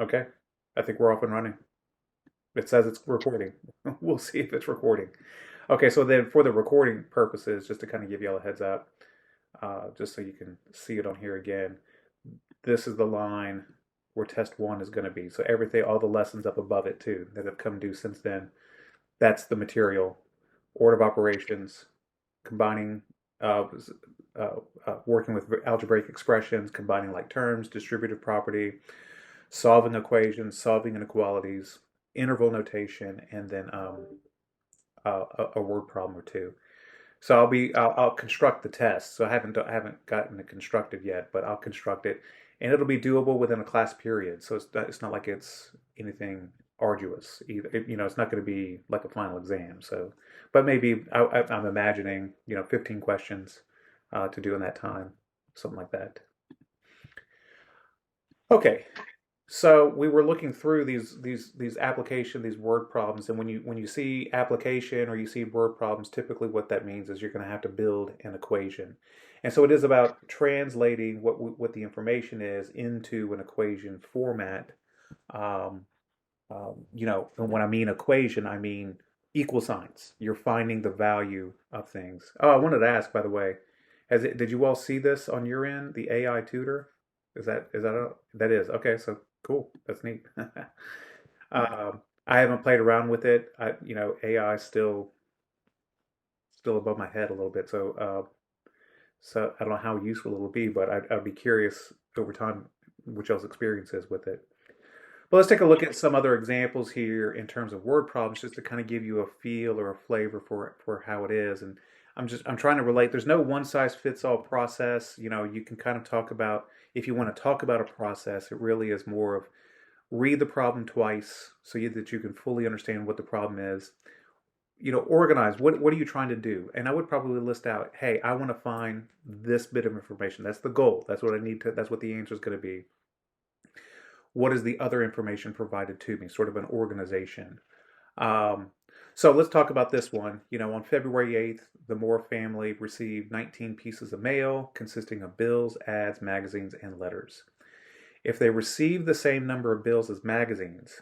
Okay, I think we're off and running. It says it's recording. We'll see if it's recording. Okay, so then for the recording purposes, just to kind of give you all a heads up, just so you can see it on here again, this is the line where test one is going to be. So everything, all the lessons up above it too that have come due since then, that's the material. Order of operations, combining, uh, working with algebraic expressions, combining like terms, distributive property, solving equations, solving inequalities, interval notation, and then a word problem or two. So I'll construct the test. So I haven't gotten it constructed yet, but I'll construct it, and it'll be doable within a class period. So it's not like it's anything arduous either. It's not going to be like a final exam. So, but maybe I'm imagining 15 questions to do in that time, something like that. Okay, so we were looking through these application, these word problems, and when you see application or you see word problems, typically what that means is you're going to have to build an equation, and so it is about translating what the information is into an equation format. Um, and when I mean equation, I mean equal signs. You're finding the value of things. Oh, I wanted to ask, by the way, did you all see this on your end, the AI tutor? That is okay? So cool. That's neat. I haven't played around with it. AI still above my head a little bit. So I don't know how useful it will be, but I'd be curious over time what y'all's experience is with it. But let's take a look at some other examples here in terms of word problems, just to kind of give you a feel or a flavor for how it is. And I'm trying to relate. There's no one size fits all process. You can kind of talk about, if you want to talk about a process, it really is more of read the problem twice that you can fully understand what the problem is. Organize. What are you trying to do? And I would probably list out, hey, I want to find this bit of information. That's the goal. That's what I need to. That's what the answer is going to be. What is the other information provided to me? Sort of an organization. Um, so let's talk about this one. On February 8th, the Moore family received 19 pieces of mail consisting of bills, ads, magazines, and letters. If they received the same number of bills as magazines,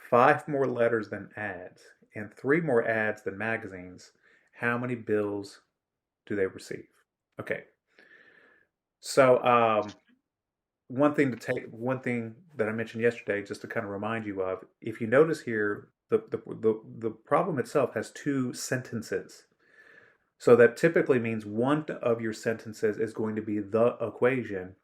five more letters than ads, and three more ads than magazines, how many bills do they receive? Okay, so one thing that I mentioned yesterday, just to kind of remind you of, if you notice here, the problem itself has two sentences. So that typically means one of your sentences is going to be the equation,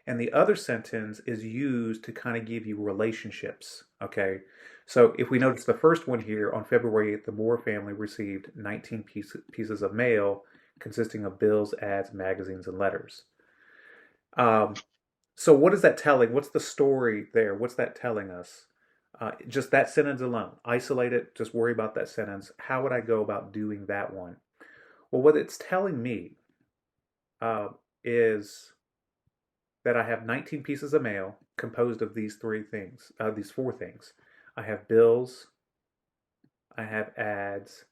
and the other sentence is used to kind of give you relationships. Okay. So if we notice the first one here, on February 8th, the Moore family received 19 pieces of mail consisting of bills, ads, magazines, and letters. Um, so what is that telling? What's the story there? What's that telling us? Just that sentence alone. Isolate it. Just worry about that sentence. How would I go about doing that one? Well, what it's telling me uh, is that I have 19 pieces of mail composed of these four things. I have bills, I have ads,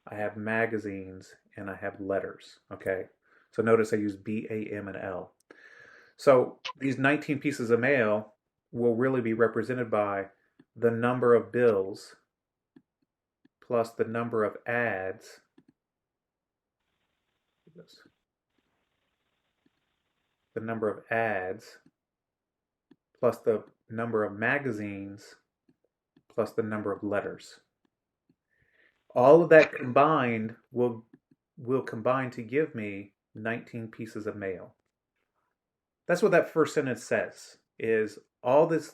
I have magazines, and I have letters. Okay. So notice I use B, A, M, and L. So these 19 pieces of mail will really be represented by the number of bills plus the number of ads, the number of ads plus the number of magazines plus the number of letters. All of that combined will combine to give me 19 pieces of mail. That's what that first sentence says. Is all this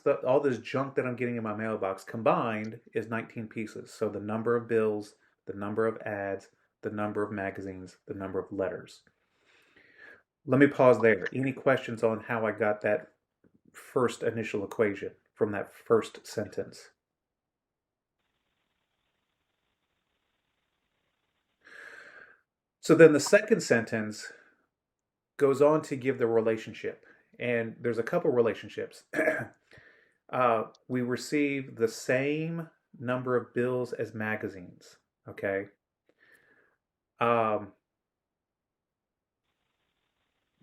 junk that I'm getting in my mailbox combined is 19 pieces. So the number of bills, the number of ads, the number of magazines, the number of letters. Let me pause there. Any questions on how I got that first initial equation from that first sentence? So then the second sentence goes on to give the relationship. And there's a couple relationships. We receive the same number of bills as magazines. Okay. Um,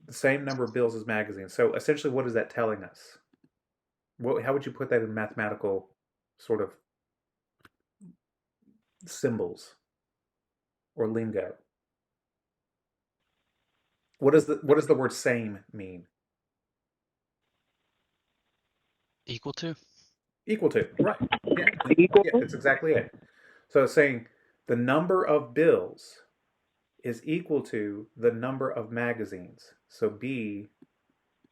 the same number of bills as magazines. So essentially, what is that telling us? How would you put that in mathematical sort of symbols or lingo? What does the word same mean? Equal to? Equal to, right? Yeah, yeah, Equal. that's exactly it. So it's saying the number of bills is equal to the number of magazines. So B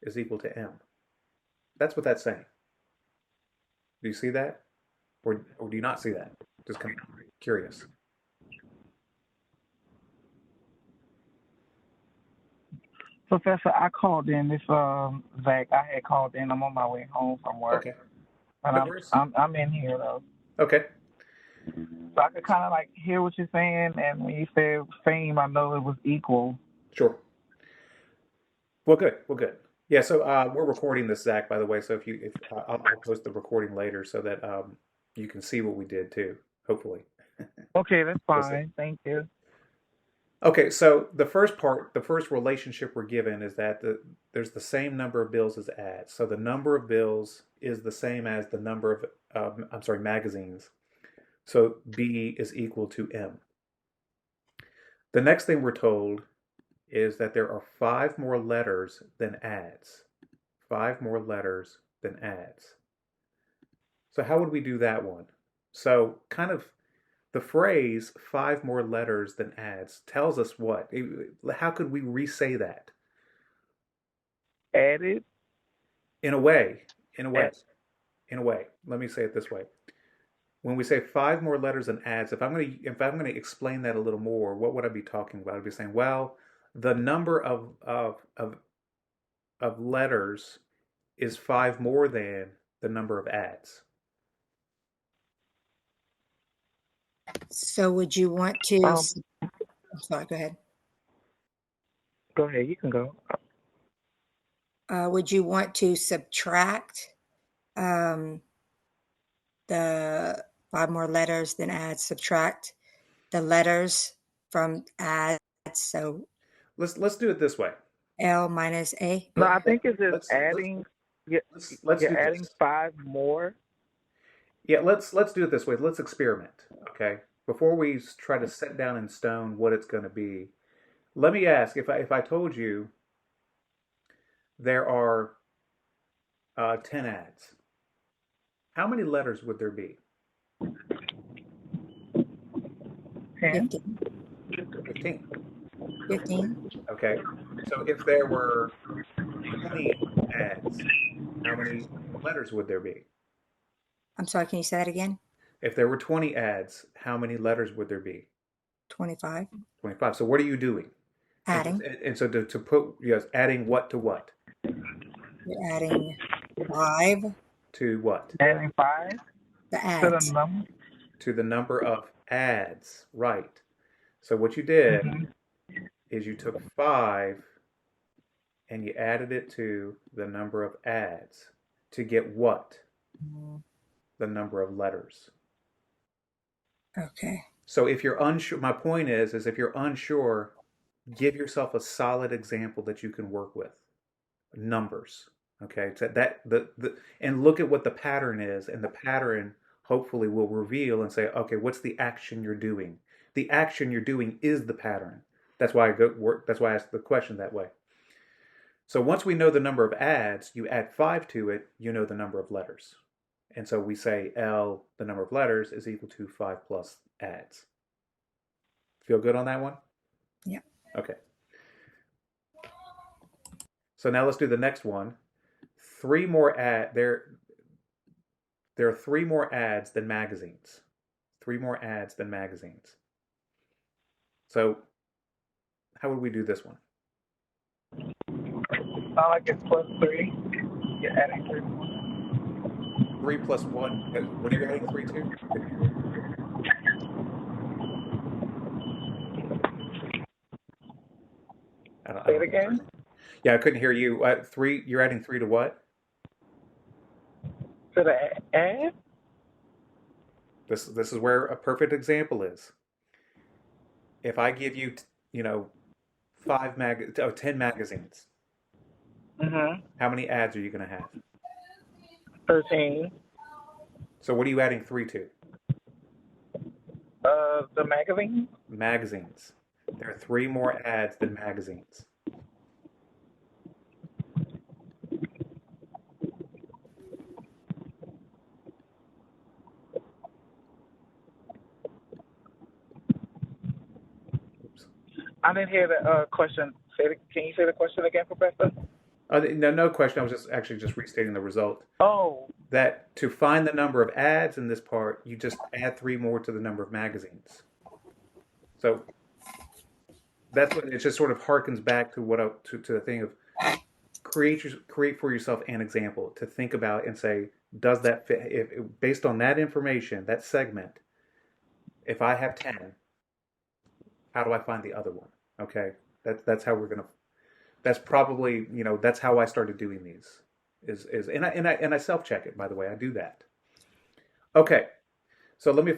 is equal to M. That's what that's saying. Do you see that? Or do you not see that? Just kind of curious. Professor, I called in. This Zach. I had called in. I'm on my way home from work, Okay. and No I'm worries. I'm I'm in here though, Okay. so I could kind of like hear what you're saying. And when you said fame, I know it was equal. Sure. Well, good. Well, good. Yeah. So we're recording this, Zach, by the way. So if I'll post the recording later so that you can see what we did too. Hopefully, Okay, that's we'll see. fine. Thank you. Okay. So the first part, the first relationship we're given is that there's the same number of bills as ads. So the number of bills is the same as the number of I'm sorry, magazines. So B is equal to M. The next thing we're told is that there are five more letters than ads. Five more letters than ads. So how would we do that one? So kind of the phrase five more letters than ads tells us what? How could we re-say that? Added. In a way, in a way, Add, in a way. Let me say it this way. When we say five more letters than ads, if I'm gonna explain that a little more, what would I be talking about? I'd be saying, well, the number of letters is five more than the number of ads. So would you want to, um, I'm sorry, go ahead. go ahead. You can go. Would you want to subtract um, the five more letters than add, subtract the letters from add, so Let's do it this way. L minus A? No, Let, I let, think it's just let's adding. You're, let's you're do adding this. five more. Yeah, let's do it this way. Let's experiment, okay? Before we try to set down in stone what it's going to be, let me ask if I told you there are 10 ads, how many letters would there be? 10. 15. 15. 15. Okay. So if there were 20 ads, how many letters would there be? I'm sorry, can you say that again? If there were 20 ads, how many letters would there be? 25. 25. So what are you doing? And, Adding. and so to put, yes, adding what to what? You're adding 5, To what? Adding five the to the ads. number. To the number of ads. Right. So what you did Mm-hmm. is you took 5 and you added it to the number of ads to get what? Mm, The number of letters. okay. So if you're unsure, my point is if you're unsure, give yourself a solid example that you can work with. Numbers. Okay. So that the and look at what the pattern is, and the pattern hopefully will reveal and say, okay, what's the action you're doing? The action you're doing is the pattern. That's why I go work. That's why I asked the question that way. So once we know the number of ads, you add 5 to it, you know the number of letters. And so we say L, the number of letters, is equal to 5 plus ads. Feel good on that one? Yeah. Okay. So now let's do the next one. Three more ad there are three more ads than magazines. Three more ads than magazines. So how would we do this one? Sound like it's plus three. You're adding three. 3 plus what? What are you adding 3 to? Couldn't hear you. I Say don't it know if that's again. right. Yeah, I couldn't hear you. Three. You're adding 3 to what? To the add. This is where a perfect example is. If I give you, you know, 10 magazines, Mm-hmm. how many ads are you going to have? 13. So what are you adding 3 to? The magazine. Magazines. There are 3 more ads than magazines. Oops. I didn't hear the question. Can you say the question again, Professor? No question. I was just restating the result. Oh, That to find the number of ads in this part, you just add 3 more to the number of magazines. So that's what it just sort of harkens back to to the thing of create for yourself an example to think about and say, does that fit? If based on that information, that segment, if I have 10, how do I find the other one? Okay, that's how we're gonna. That's probably that's how I started doing these. Is and I self check it, by the way. I do that. Okay, so let me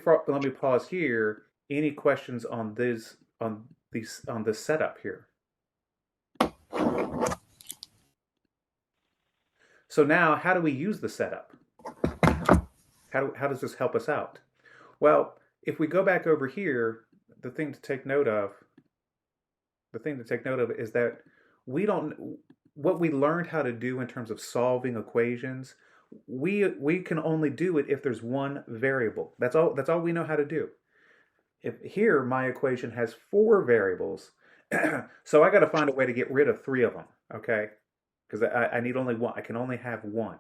pause here. Any questions on this setup here? So now, how do we use the setup? How does this help us out? Well, if we go back over here, the thing to take note of, is that we don't what we learned how to do in terms of solving equations, we can only do it if there's one variable. That's all we know how to do. If here my equation has 4 variables, so I got to find a way to get rid of 3 of them, okay? Because I need only one. I can only have one.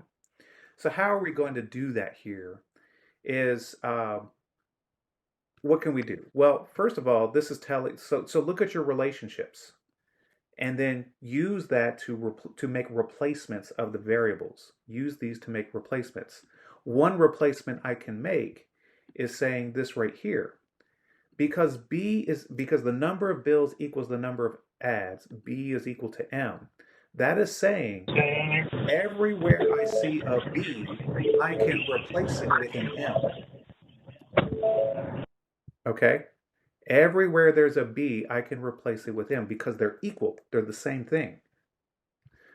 So how are we going to do that here? Is what can we do? Well, first of all, this is telling. So look at your relationships, and then use that to make replacements of the variables. Use these to make replacements. One replacement I can make is saying this right here. Because the number of bills equals the number of ads, B is equal to M. That is saying everywhere I see a B, I can replace it with an M. Okay? Everywhere there's a B, I can replace it with M because they're equal. They're the same thing.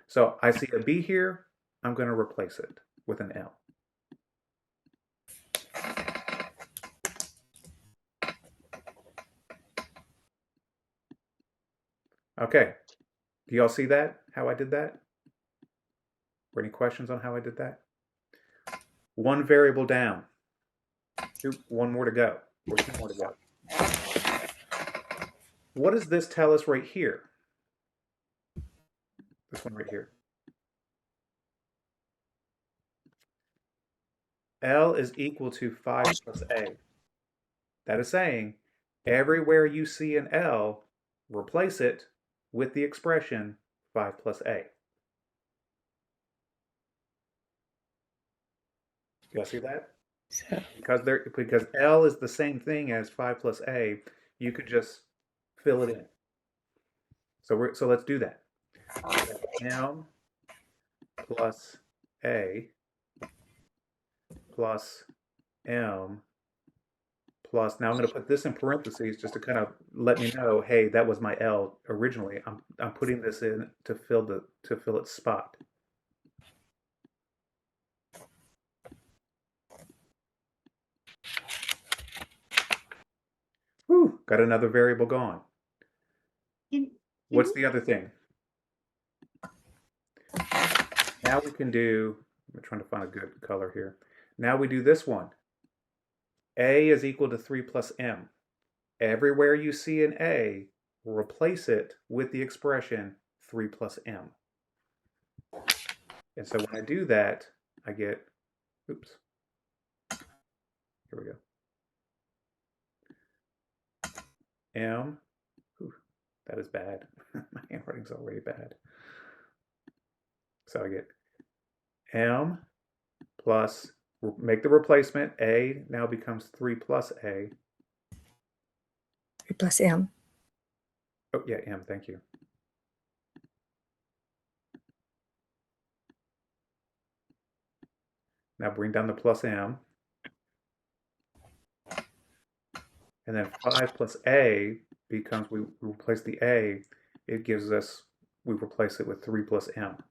So I see a B here, I'm going to replace it with an L. Okay. Do y'all see that? How I did that? Or any questions on how I did that? One variable down. One more to go. Or 2 more to go. What does this tell us right here? This one right here. L is equal to 5 plus A. That is saying everywhere you see an L, replace it with the expression 5 plus A. You all see that? Because L is the same thing as 5 plus A, you could just fill it in. So let's do that. M plus A plus M plus, now I'm going to put this in parentheses just to kind of let me know, hey, that was my L originally. I'm putting this in to fill its spot. Whew, got another variable gone. What's the other thing? Now we can do, I'm trying to find a good color here. Now we do this one. A is equal to 3 plus M. Everywhere you see an A, replace it with the expression 3 plus M. And so when I do that, I get, oops, here we go. M, whew, that is bad. My handwriting's already bad. So I get M plus, make the replacement, A now becomes 3 plus A. 3 plus M. Oh, yeah, M, thank you. Now bring down the plus M. And then 5 plus A becomes, we replace the A, it gives us, we replace it with 3 plus M.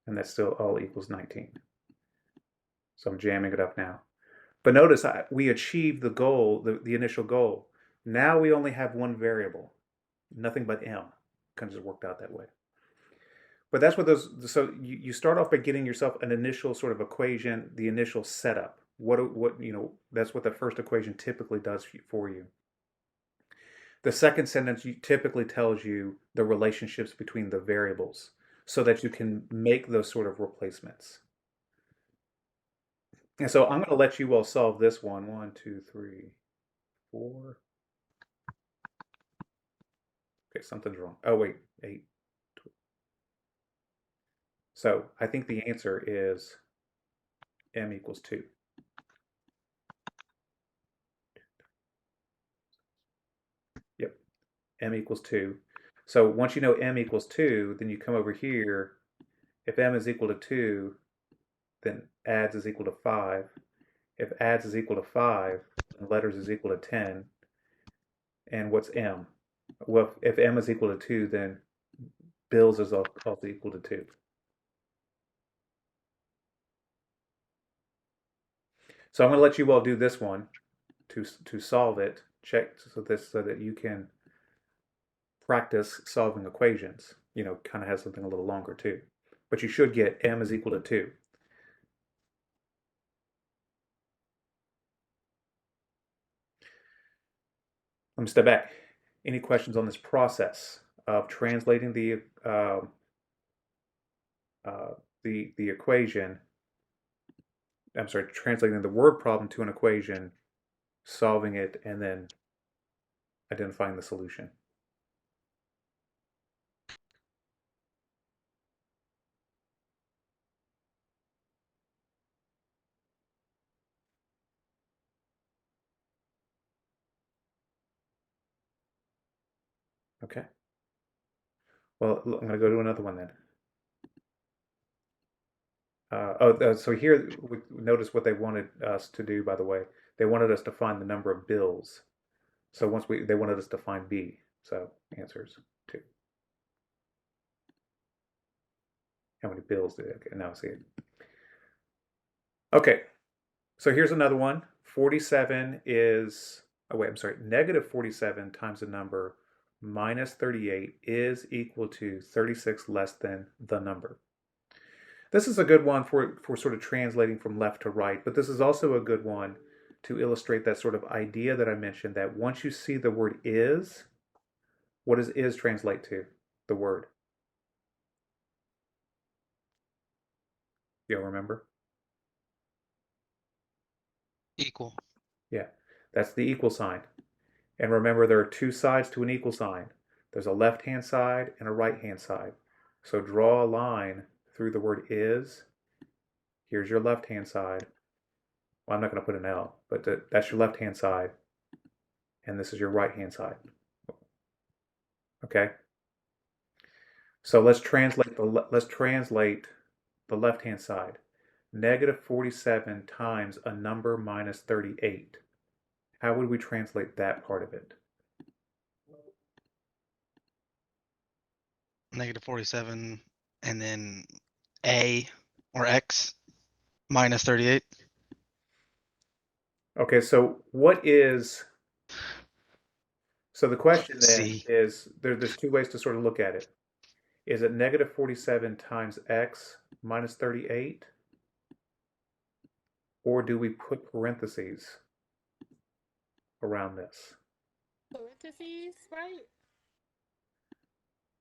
and that still all equals 19. So I'm jamming it up now. But notice we achieved the goal, the initial goal. Now we only have one variable, nothing but m. Kind of just worked out that way. But that's what those. So you start off by getting yourself an initial sort of equation, the initial setup. What that's what the first equation typically does for you. The second sentence typically tells you the relationships between the variables, so that you can make those sort of replacements. And so I'm going to let you all solve this one. 1, 2, 3, 4. Okay, something's wrong. Oh, wait, 8. So I think the answer is m equals 2. Yep, m equals 2. So once you know m equals 2, then you come over here. If m is equal to 2, then adds is equal to 5. If adds is equal to 5, then letters is equal to 10. And what's m? Well, if m is equal to 2, then bills is also equal to 2. So I'm going to let you all do this one to solve it. Check so that you can practice solving equations. Kind of has something a little longer too. But you should get m is equal to 2. Let me step back. Any questions on this process of translating the equation? I'm sorry, translating the word problem to an equation, solving it, and then identifying the solution. Okay. Well, I'm going to go to another one then. So here, notice what they wanted us to do, by the way. They wanted us to find the number of bills. So they wanted us to find B. So answers 2. How many bills did it? Okay, now I see it. Okay, so here's another one. 47 is, negative 47 times the number minus 38 is equal to 36 less than the number. This is a good one for sort of translating from left to right, but this is also a good one to illustrate that sort of idea that I mentioned, that once you see the word is, what does is translate to? The word. You'll remember? Equal. Yeah, that's the equal sign. And remember, there are two sides to an equal sign. There's a left-hand side and a right-hand side. So draw a line through the word is. Here's your left-hand side. Well, I'm not going to put an L, but that's your left-hand side. And this is your right-hand side. Okay? So let's translate the left-hand side. Negative 47 times a number minus 38. How would we translate that part of it? Negative 47 and then a or x minus 38. Okay, so so the question then C. is, there's two ways to sort of look at it. Is it negative 47 times x minus 38? Or do we put parentheses around this? Parentheses, right?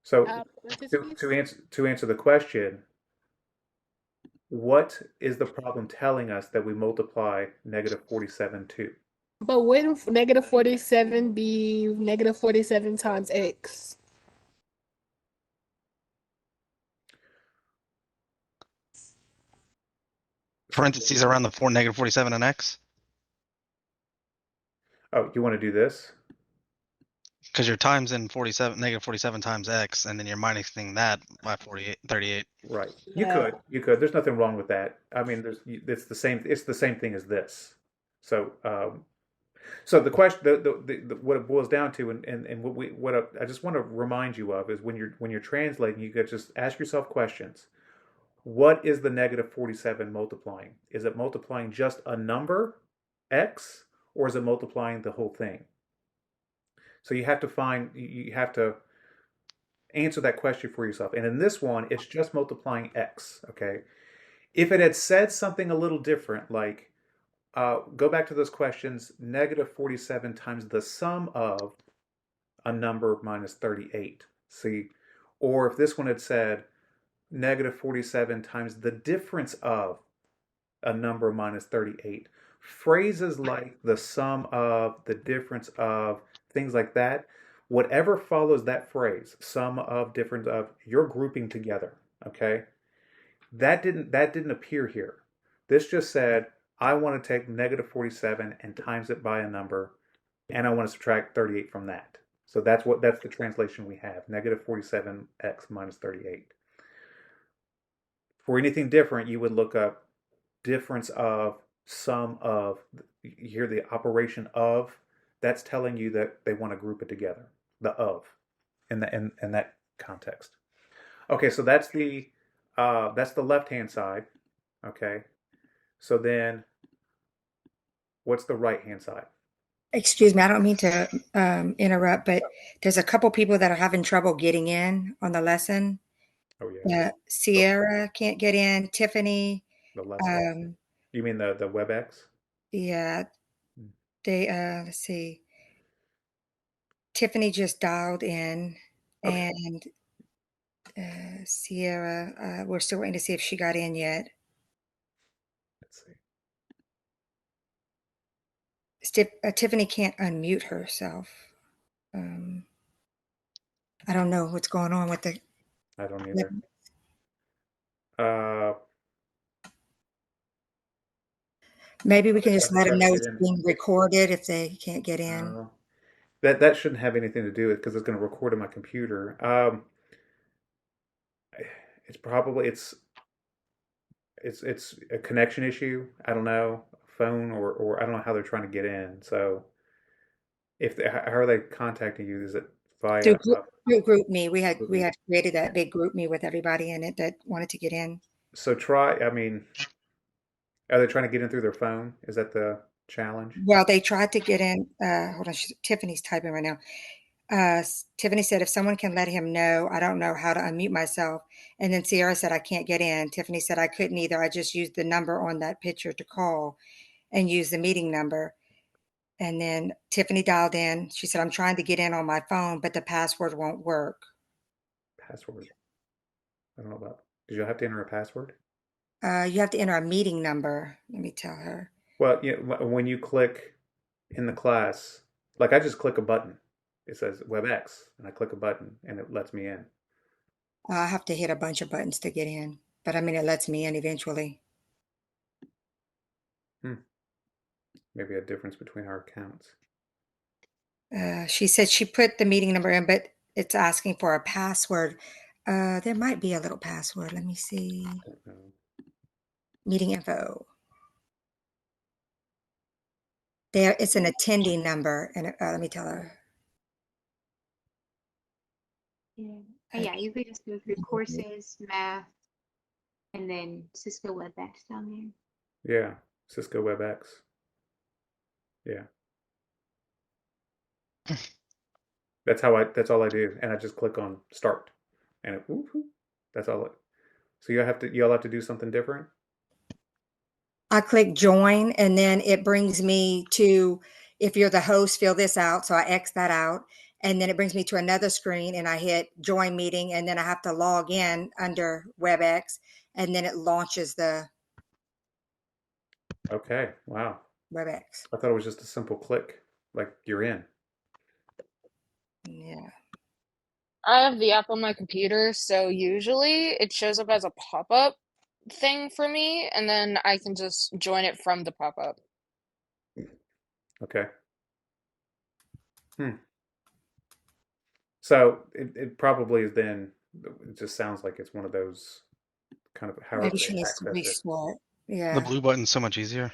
So Parentheses. to answer the question, what is the problem telling us that we multiply negative 47 to? But wouldn't negative 47 be negative 47 times x? Parentheses around the negative 47 and x. Oh, you want to do this? Because you're times in 47, negative 47 times x, and then you're minusing that by 38. Right. Yeah. You could. There's nothing wrong with that. I mean, it's the same thing as this. So, so the question, what it boils down to, and I just want to remind you of is when you're translating, you could just ask yourself questions. what is the negative 47 multiplying? Is it multiplying just a number, x, or is it multiplying the whole thing? So you have to answer that question for yourself. And in this one, it's just multiplying x, okay? If it had said something a little different, like, go back to those questions, negative 47 times the sum of a number minus 38. See? Or if this one had said negative 47 times the difference of a number minus 38. Phrases like the sum of, the difference of, things like that, whatever follows that phrase, sum of, difference of, you're grouping together, okay? That didn't appear here. This just said, I want to take negative 47 and times it by a number, and I want to subtract 38 from that. So that's the translation we have, negative 47x minus 38. For anything different, you would look up difference of, sum of. You hear the operation of, that's telling you that they want to group it together. The of, in that context. Okay, so that's the left hand side. Okay, so then what's the right hand side? Excuse me, I don't mean to interrupt, but there's a couple people that are having trouble getting in on the lesson. Oh yeah, Sierra can't get in. Tiffany, the lesson. You mean the WebEx? yeah, they let's see. Tiffany just dialed in, Okay. and Sierra, we're still waiting to see if she got in yet. Let's see. Tiffany can't unmute herself. I don't know what's going on with the. I don't either. Uh, Maybe we can just I let them tried to know get it's in. being recorded if they can't get in. That shouldn't have anything to do with, because it's going to record on my computer. It's a connection issue. I don't know, phone, or I don't know how they're trying to get in. So how are they contacting you? Is it via Through group me, we had GroupMe? created that big group me with everybody in it that wanted to get in. So try. I mean, are they trying to get in through their phone? Is that the challenge? Well, they tried to get in. Hold on, Tiffany's typing right now. Tiffany said, if someone can let him know, I don't know how to unmute myself. And then Sierra said, I can't get in. Tiffany said, I couldn't either. I just used the number on that picture to call and use the meeting number. And then Tiffany dialed in. She said, I'm trying to get in on my phone, but the password won't work. Password. I don't know about. Did you have to enter a password? You have to enter a meeting number. Let me tell her. Well, when you click in the class, like I just click a button. It says WebEx, and I click a button, and it lets me in. I have to hit a bunch of buttons to get in, but I mean, it lets me in eventually. Maybe a difference between our accounts. She said she put the meeting number in, but it's asking for a password. There might be a little password. Let me see. I don't know. Meeting info. There, it's an attending number, and let me tell her. Yeah. Yeah, you could just go through courses, math, and then Cisco WebEx down there. Yeah, Cisco WebEx. Yeah. That's all I do, and I just click on start, and that's all. So you all have to do something different. I click join, and then it brings me to, if you're the host, fill this out. So I X that out, and then it brings me to another screen, and I hit join meeting, and then I have to log in under WebEx, and then it launches the Okay. Wow. WebEx. I thought it was just a simple click, like you're in. Yeah. I have the app on my computer, so usually it shows up as a pop-up thing for me, and then I can just join it from the pop-up. Okay. So it probably is then. It just sounds like it's one of those kind of however Maybe they she needs to access it. restart. The Yeah. blue button's so much easier.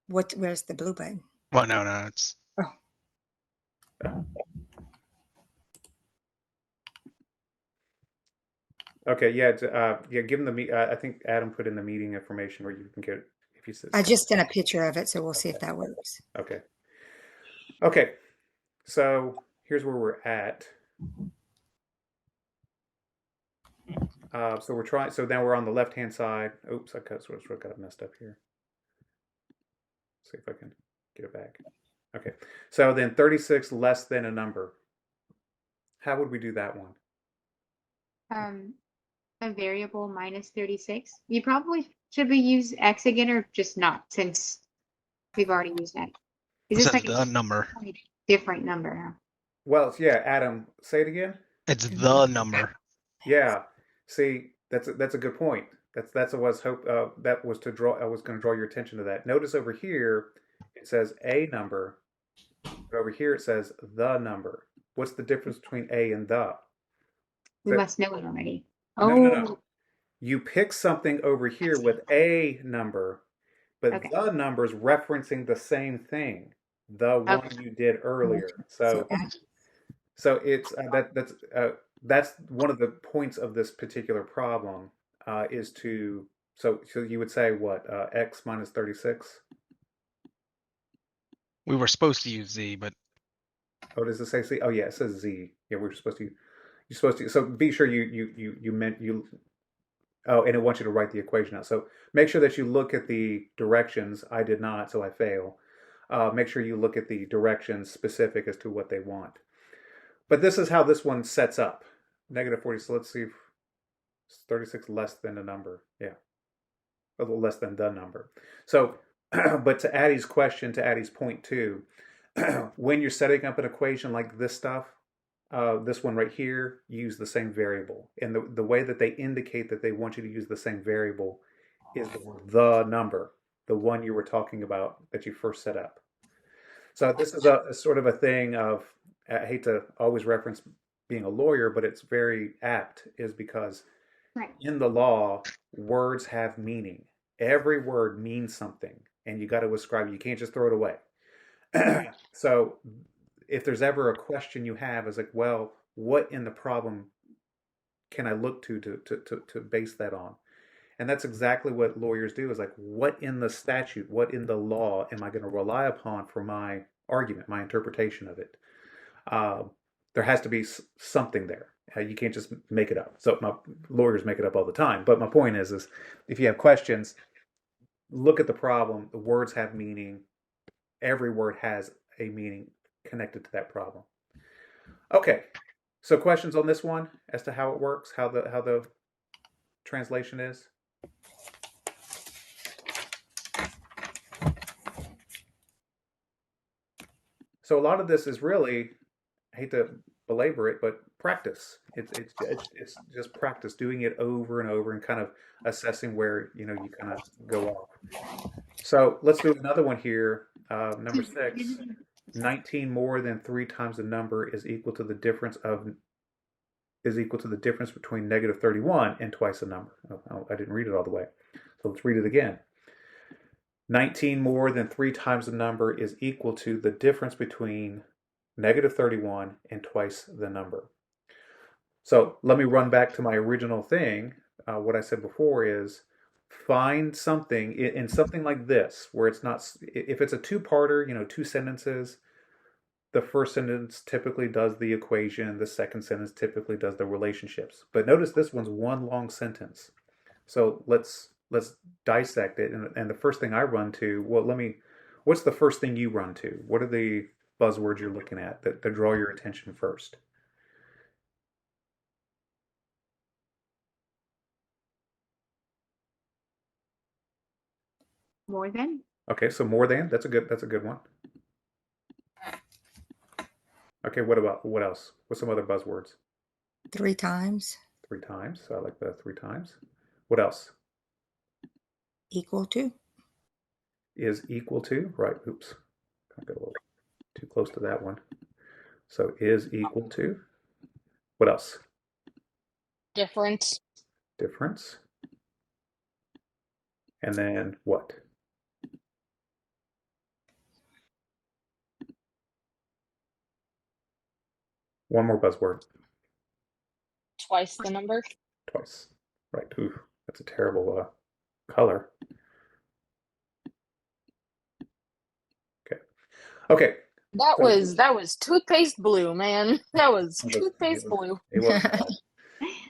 Where's the blue button? Well, no, it's Oh, Okay, yeah, yeah. Give them the. I think Adam put in the meeting information where you can get if you I said. just sent a picture of it, so we'll see if Okay. that works. Okay. Okay. So here's where we're at. So we're trying. So now we're on the left-hand side. Oops, I sort of got it messed up here. See if I can get it back. Okay. So then 36 less than a number. How would we do that one? A variable minus 36. You probably should we use x again or just not since we've already used x? Is It this says like a the number. totally different number now? Well, yeah, Adam, say it again. It's the number. Yeah. See, that's a good point. That's what I was hope that was to draw. I was going to draw your attention to that. Notice over here it says a number, but over here it says the number. What's the difference between a and the? We That must know it already. no. Oh, You pick something over here with a number, but okay. the number's referencing the same thing, the one Okay. you did earlier. So So it's that's one of the points of this particular problem is to so you would say what x minus 36. We were supposed to use Z, but Oh, does it say c? Oh yeah, it says z. Yeah, we're supposed to. You're supposed to. So be sure you meant you. Oh, and it wants you to write the equation out. So make sure that you look at the directions. I did not, so I fail. Make sure you look at the directions specific as to what they want. But this is how this one sets up. Negative 40. So let's see if 36 less than a number. Yeah, a little less than the number. So, but to Addie's question, to Addie's point too, when you're setting up an equation like this stuff, this one right here, use the same variable. And the way that they indicate that they want you to use the same variable is the number, the one you were talking about that you first set up. So this is a sort of a thing of, I hate to always reference being a lawyer, but it's very apt, is because Right. in the law, words have meaning. Every word means something, and you got to ascribe it. You can't just throw it away. So if there's ever a question you have, is like, well, what in the problem can I look to base that on? And that's exactly what lawyers do, is like, what in the statute, what in the law am I going to rely upon for my argument, my interpretation of it? Uh, there has to be something there. You can't just make it up. So my lawyers make it up all the time. But my point is if you have questions, look at the problem. The words have meaning. Every word has a meaning connected to that problem. Okay. So questions on this one as to how it works, how the translation is? So a lot of this is really, I hate to belabor it, but practice. It's just practice, doing it over and over and kind of assessing where you kind of go off. So let's do another one here. Number 6. 19 more than 3 times the number is equal to the difference between negative 31 and twice the number. Oh, I didn't read it all the way. So let's read it again. 19 more than 3 times the number is equal to the difference between negative 31 and twice the number. So let me run back to my original thing. What I said before is find something in something like this where it's not, if it's a two-parter, 2 sentences, the first sentence typically does the equation, the second sentence typically does the relationships. But notice this one's one long sentence. So let's dissect it. And the first thing I run to, what's the first thing you run to? What are the buzzwords you're looking at that draw your attention first? More than? Okay, so more than, that's a good one. Okay, what else? What's some other buzzwords? 3 times 3 times. So I like the 3 times. What else? equal to. Is equal to, right? Oops, I got a little too close to that one. So is equal to. What else? Difference. Difference. And then what? One more buzzword. Twice the number. twice. Right. Ooh, that's a terrible color. Okay. Okay. So That was toothpaste blue, man. That was it was toothpaste blue. it was bad.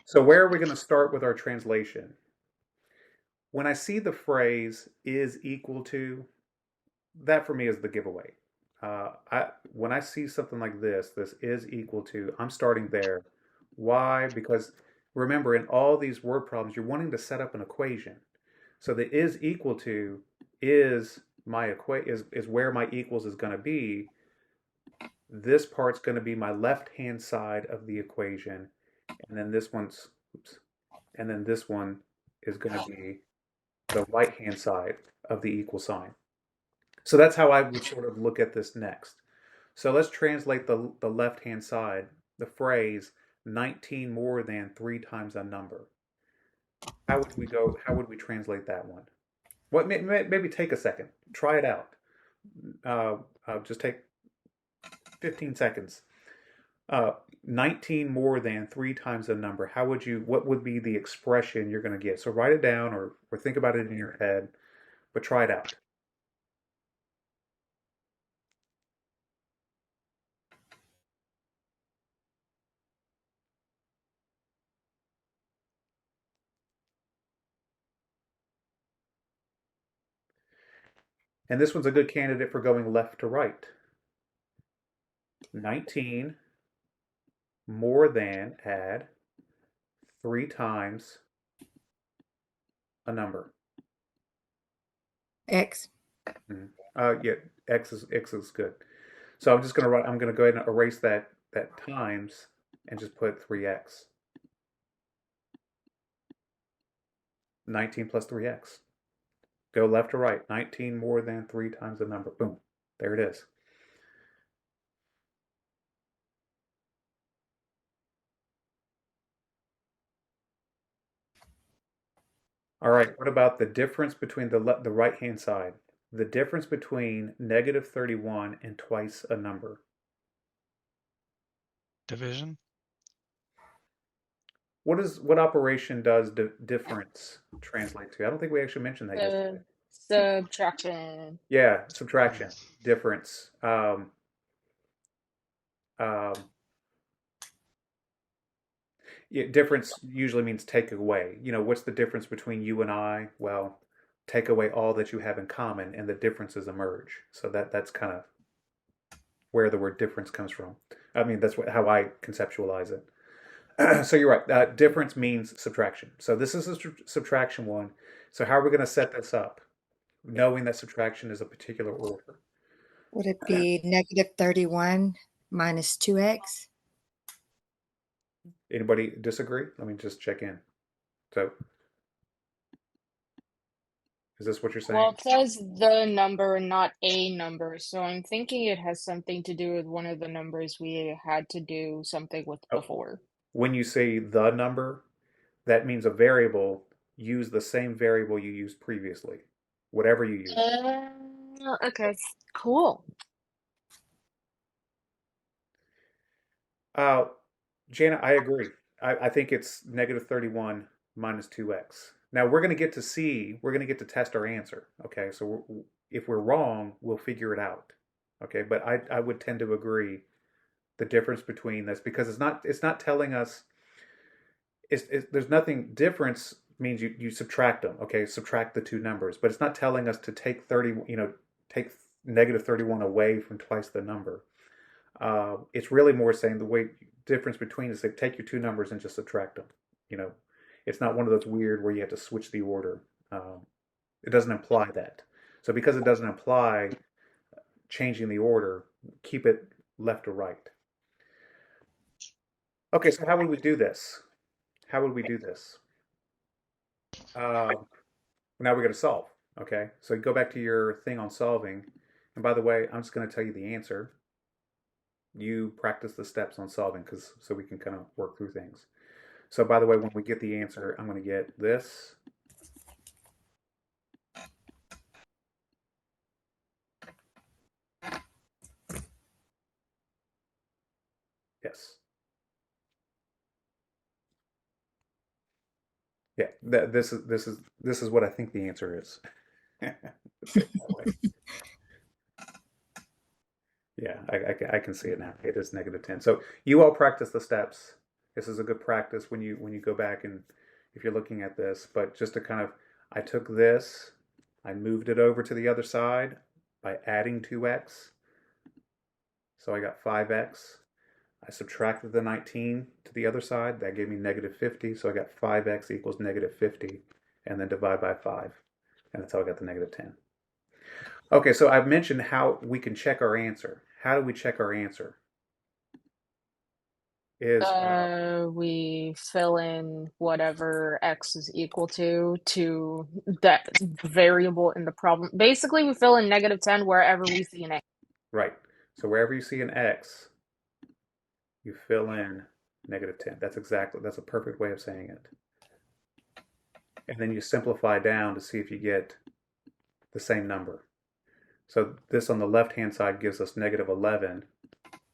So where are we going to start with our translation? When I see the phrase "is equal to," that for me is the giveaway. When I see something like this is equal to, I'm starting there. Why? Because remember, in all these word problems, you're wanting to set up an equation. So the is equal to is is where my equals is going to be. This part's going to be my left hand side of the equation, and then this one's oops, and then this one is going to be the right hand side of the equal sign. So that's how I would sort of look at this next. So let's translate the left hand side, the phrase 19 more than 3 times a number. How would we translate that one? What maybe take a second. Try it out. Just take 15 seconds. 19 more than 3 times a number. What would be the expression you're going to get? So write it down or think about it in your head, but try it out. And this one's a good candidate for going left to right. 19 more than, add 3 times a number. X. Yeah, X is good. So I'm gonna go ahead and erase that times and just put 3x. 19 plus 3x. Go left to right. 19 more than 3 times the number. Boom. There it is. All right, what about the difference between the right-hand side? The difference between negative 31 and twice a number. Division. What operation does difference translate to? I don't think we actually mentioned that yesterday. Subtraction. Yeah, subtraction, difference. Um, yeah, difference usually means take away. What's the difference between you and I? Well, take away all that you have in common, and the differences emerge. So that's kind of where the word difference comes from. I mean, that's how I conceptualize it. So you're right. Difference means subtraction. So this is a subtraction one. So how are we going to set this up? Knowing that subtraction is a particular order. Would it be negative 31 minus 2x? Anybody disagree? Let me just check in. So is this what you're saying? Well, it says the number, not a number, so I'm thinking it has something to do with one of the numbers we had to do something with Oh, before. when you say the number, that means a variable. Use the same variable you used previously, whatever you use. Okay, cool. Uh, Jana, I agree. I think it's negative 31 minus 2x. Now we're going to get to see, we're going to get to test our answer. Okay, so if we're wrong, we'll figure it out. Okay, but I would tend to agree the difference between this because it's not telling us there's nothing. Difference means you subtract them. Okay, subtract the two numbers, but it's not telling us to take 30, take negative 31 away from twice the number. It's really more saying the way difference between is like take your two numbers and just subtract them. You know, it's not one of those weird where you have to switch the order. It doesn't imply that. So because it doesn't imply changing the order, keep it left or right. Okay, so how would we do this? How would we do this? Now we're going to solve. Okay, so go back to your thing on solving. And by the way, I'm just going to tell you the answer. You practice the steps on solving so we can kind of work through things. So by the way, when we get the answer, I'm going to get this. Yes. Yeah, this is what I think the answer is. Let's say it that way. Yeah, I can see it now. It is -10. So you all practice the steps. This is a good practice when you go back and if you're looking at this. But just to kind of, I took this, I moved it over to the other side by adding 2x. So I got 5x. I subtracted the 19 to the other side. That gave me -50. So I got 5x equals -50. And then divide by 5. And that's how I got the -10. Okay, so I've mentioned how we can check our answer. How do we check our answer? Is We fill in whatever x is equal to that variable in the problem. Basically, we fill in -10 wherever we see an x. right. So wherever you see an x, you fill in -10. That's a perfect way of saying it. And then you simplify down to see if you get the same number. So this on the left-hand side gives us -11.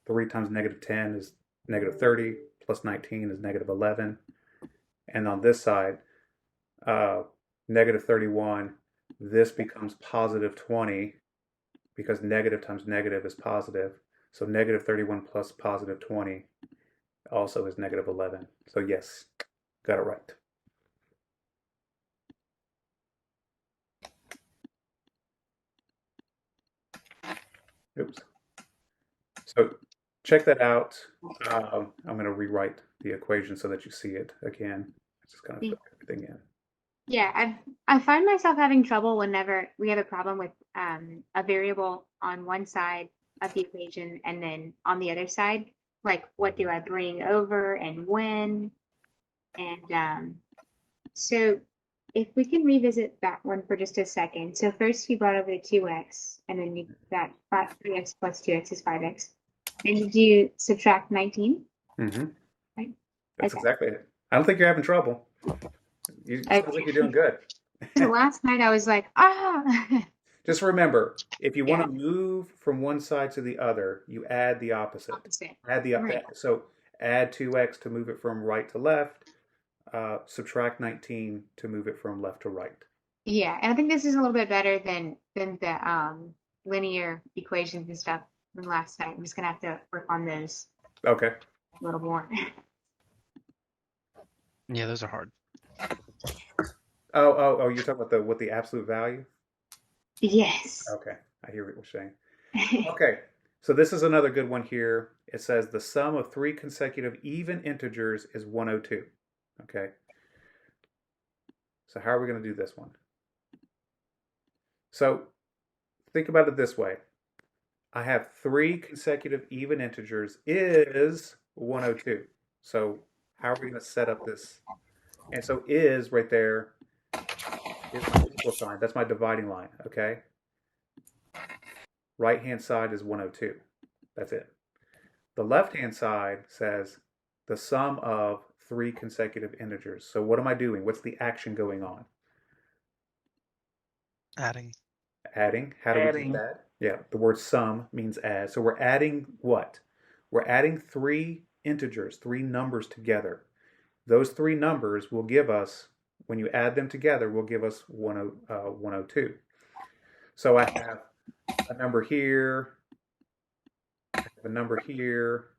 3 times -10 is -30, plus 19 is -11. And on this side, -31, this becomes +20 because negative times negative is positive. So -31 plus +20 also is -11. So yes, got it right. Oops. So check that out. I'm going to rewrite the equation so that you see it again. Just kind of Yeah. put everything in. Yeah, I find myself having trouble whenever we have a problem with a variable on one side of the equation and then on the other side, like what do I bring over and when? And so if we can revisit that one for just a second. So first you brought over the 2x and then you got 3x plus 2x is 5x. And did you subtract 19? Mm-hmm. Right. That's Okay. exactly it. I don't think you're having trouble. Sounds like you're doing good. So last night I was like, Just remember, if you want yeah, to move from one side to the other, you add the opposite. opposite. Add the Right. so add 2x to move it from right to left. Subtract 19 to move it from left to right. Yeah, and I think this is a little bit better than the linear equations and stuff from last night. I'm just gonna have to work on those Okay. a little more. Yeah, those are hard. Oh, you're talking about with the absolute value? Yes. Okay, I hear what you're saying. Okay, so this is another good one here. It says the sum of 3 consecutive even integers is 102. Okay. So how are we going to do this one? So think about it this way. I have 3 consecutive even integers is 102. So how are we going to set up this? And so is right there is my equal sign. That's my dividing line, okay? Right-hand side is 102. That's it. The left-hand side says the sum of 3 consecutive integers. So what am I doing? What's the action going on? Adding. Adding. How do we do Adding. that? Yeah, the word sum means add. So we're adding what? We're adding 3 integers, 3 numbers together. Those 3 numbers will give us, when you add them together, will give us 102. So I have a number here, I have a number here,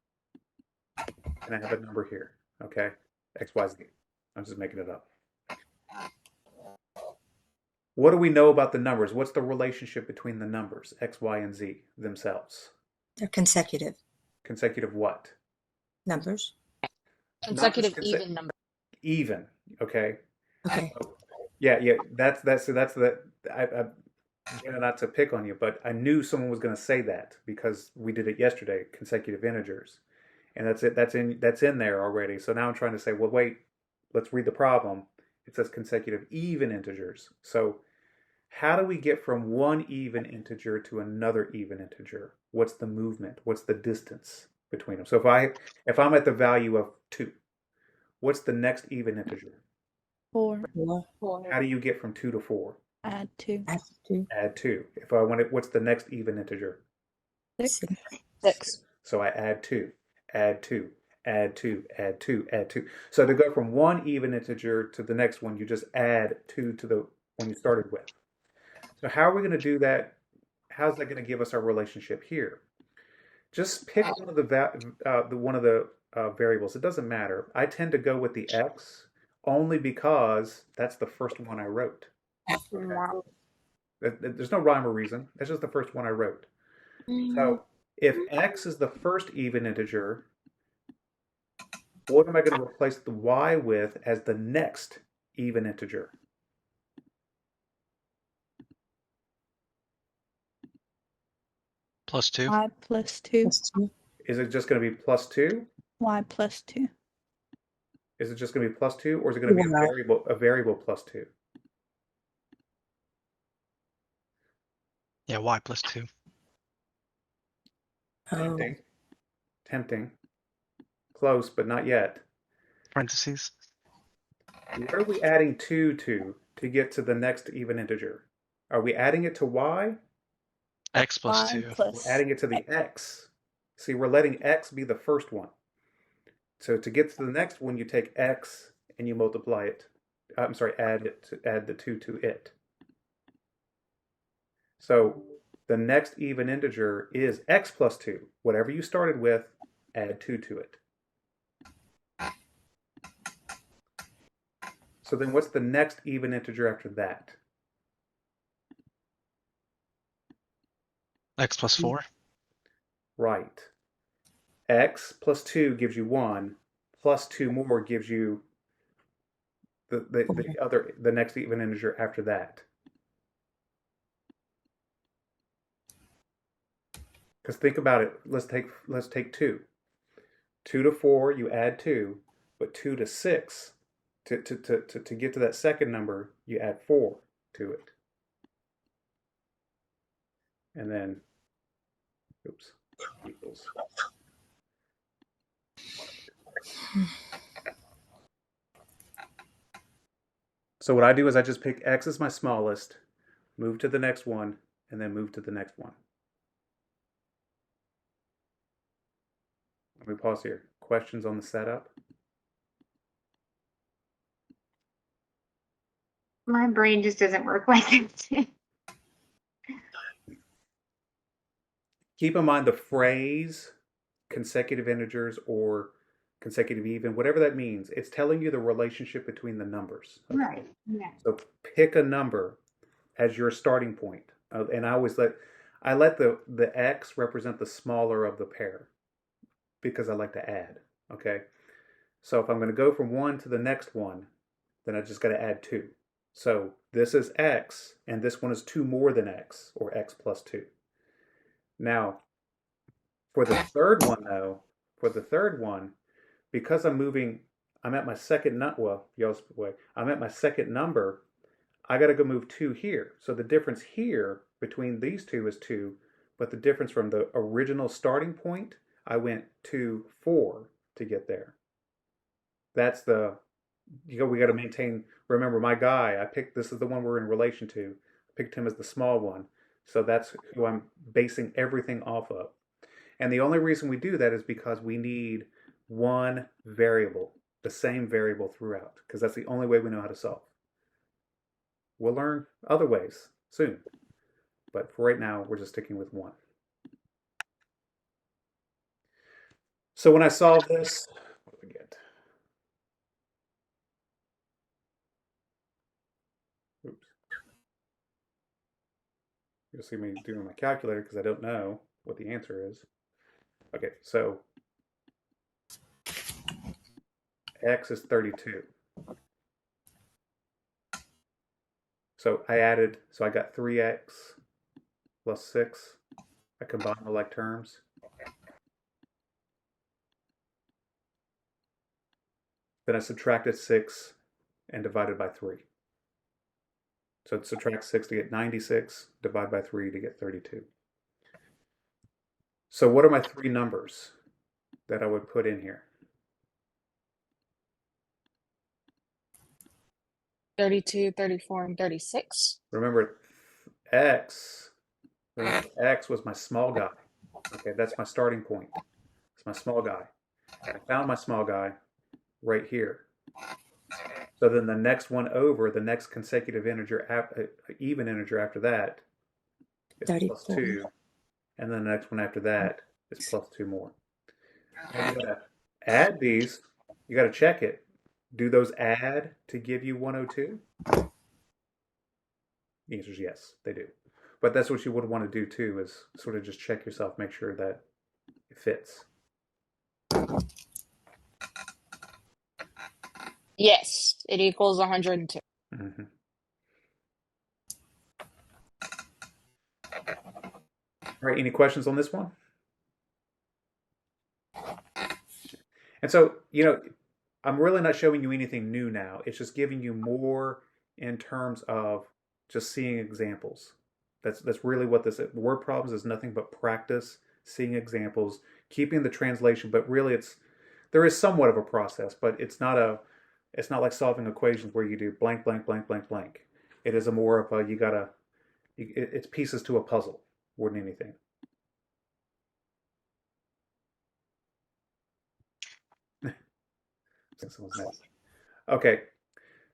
and I have a number here, okay? X, Y, Z. I'm just making it up. What do we know about the numbers? What's the relationship between the numbers, X, Y, and Z themselves? They're consecutive Consecutive what? numbers. Not just Consecutive even number. even, okay? Okay. Yeah, that's the not to pick on you, but I knew someone was going to say that because we did it yesterday, consecutive integers. And that's it. That's in there already. So now I'm trying to say, well, wait, let's read the problem. It says consecutive even integers. So how do we get from one even integer to another even integer? What's the movement? What's the distance between them? So if I'm at the value of 2, what's the next even integer? 4. How do you get from 2 to 4? Add 2. Add 2. Add 2. If I want it, what's the next even integer? 6. 6. So I add 2, add 2, add 2, add 2, add 2. So to go from one even integer to the next one, you just add 2 to the one you started with. So how are we going to do that? How's that going to give us our relationship here? Just pick one of the variables. It doesn't matter. I tend to go with the x only because that's the first one I wrote. Wow. There's no rhyme or reason. That's just the first one I wrote. So if x is the first even integer, what am I going to replace the y with as the next even integer? +2. Y plus 2. Is it just going to be +2? Y plus 2. Is it just going to be +2, or is it going to be a variable +2? Yeah, y +2. Tempting. Tempting. Close, but not yet. Parentheses. What are we adding 2 to get to the next even integer? Are we adding it to y? X plus Y 2. plus We're adding it to the x. See, we're letting x be the first one. So to get to the next one, you take x and you multiply it. I'm sorry, add the 2 to it. So the next even integer is x plus 2. Whatever you started with, add 2 to it. So then what's the next even integer after that? X plus 4. Right. X plus 2 gives you 1, plus 2 more gives you the next even integer after that. Because think about it. Let's take 2. 2 to 4, you add 2, but 2 to 6, to get to that second number, you add 4 to it. And then, oops, equals. So what I do is I just pick x as my smallest, move to the next one, and then move to the next one. Let me pause here. Questions on the setup? My brain just doesn't work like that. Keep in mind the phrase consecutive integers or consecutive even, whatever that means, it's telling you the relationship between the numbers. Okay? Right. Yeah. So pick a number as your starting point. And I let the x represent the smaller of the pair because I like to add. Okay. So if I'm going to go from 1 to the next one, then I just got to add 2. So this is x, and this one is 2 more than x, or x plus 2. Now, for the third one, though, because I'm at my second I'm at my second number, I got to go move 2 here. So the difference here between these two is 2, but the difference from the original starting point, I went 2, 4 to get there. That's we got to maintain. Remember, my guy, this is the one we're in relation to. I picked him as the small one. So that's who I'm basing everything off of. And the only reason we do that is because we need one variable, the same variable throughout, because that's the only way we know how to solve. We'll learn other ways soon. But for right now, we're just sticking with one. So when I solve this, what do we get? Oops. You'll see me doing my calculator because I don't know what the answer is. Okay, so x is 32. So I got 3x plus 6. I combine the like terms. Then I subtracted 6 and divided by 3. So subtract 6 to get 96, divide by 3 to get 32. So what are my 3 numbers that I would put in here? 32, 34, and 36. Remember, x was my small guy. Okay, that's my starting point. It's my small guy. I found my small guy right here. So then the next one over, the next consecutive integer, even integer after that is plus 34. 2. And then the next one after that is plus 2 more. Now you gotta add these. You gotta check it. Do those add to give you 102? The answer is yes, they do. But that's what you would want to do too, is sort of just check yourself, make sure that it fits. Yes, it equals 102. Mm-hmm. All right, any questions on this one? And so, I'm really not showing you anything new now. It's just giving you more in terms of just seeing examples. That's really what this is. Word problems is nothing but practice, seeing examples, keeping the translation, but really there is somewhat of a process, but it's not like solving equations where you do blank, blank, blank, blank, blank. It is a more of a it's pieces to a puzzle more than anything. Okay,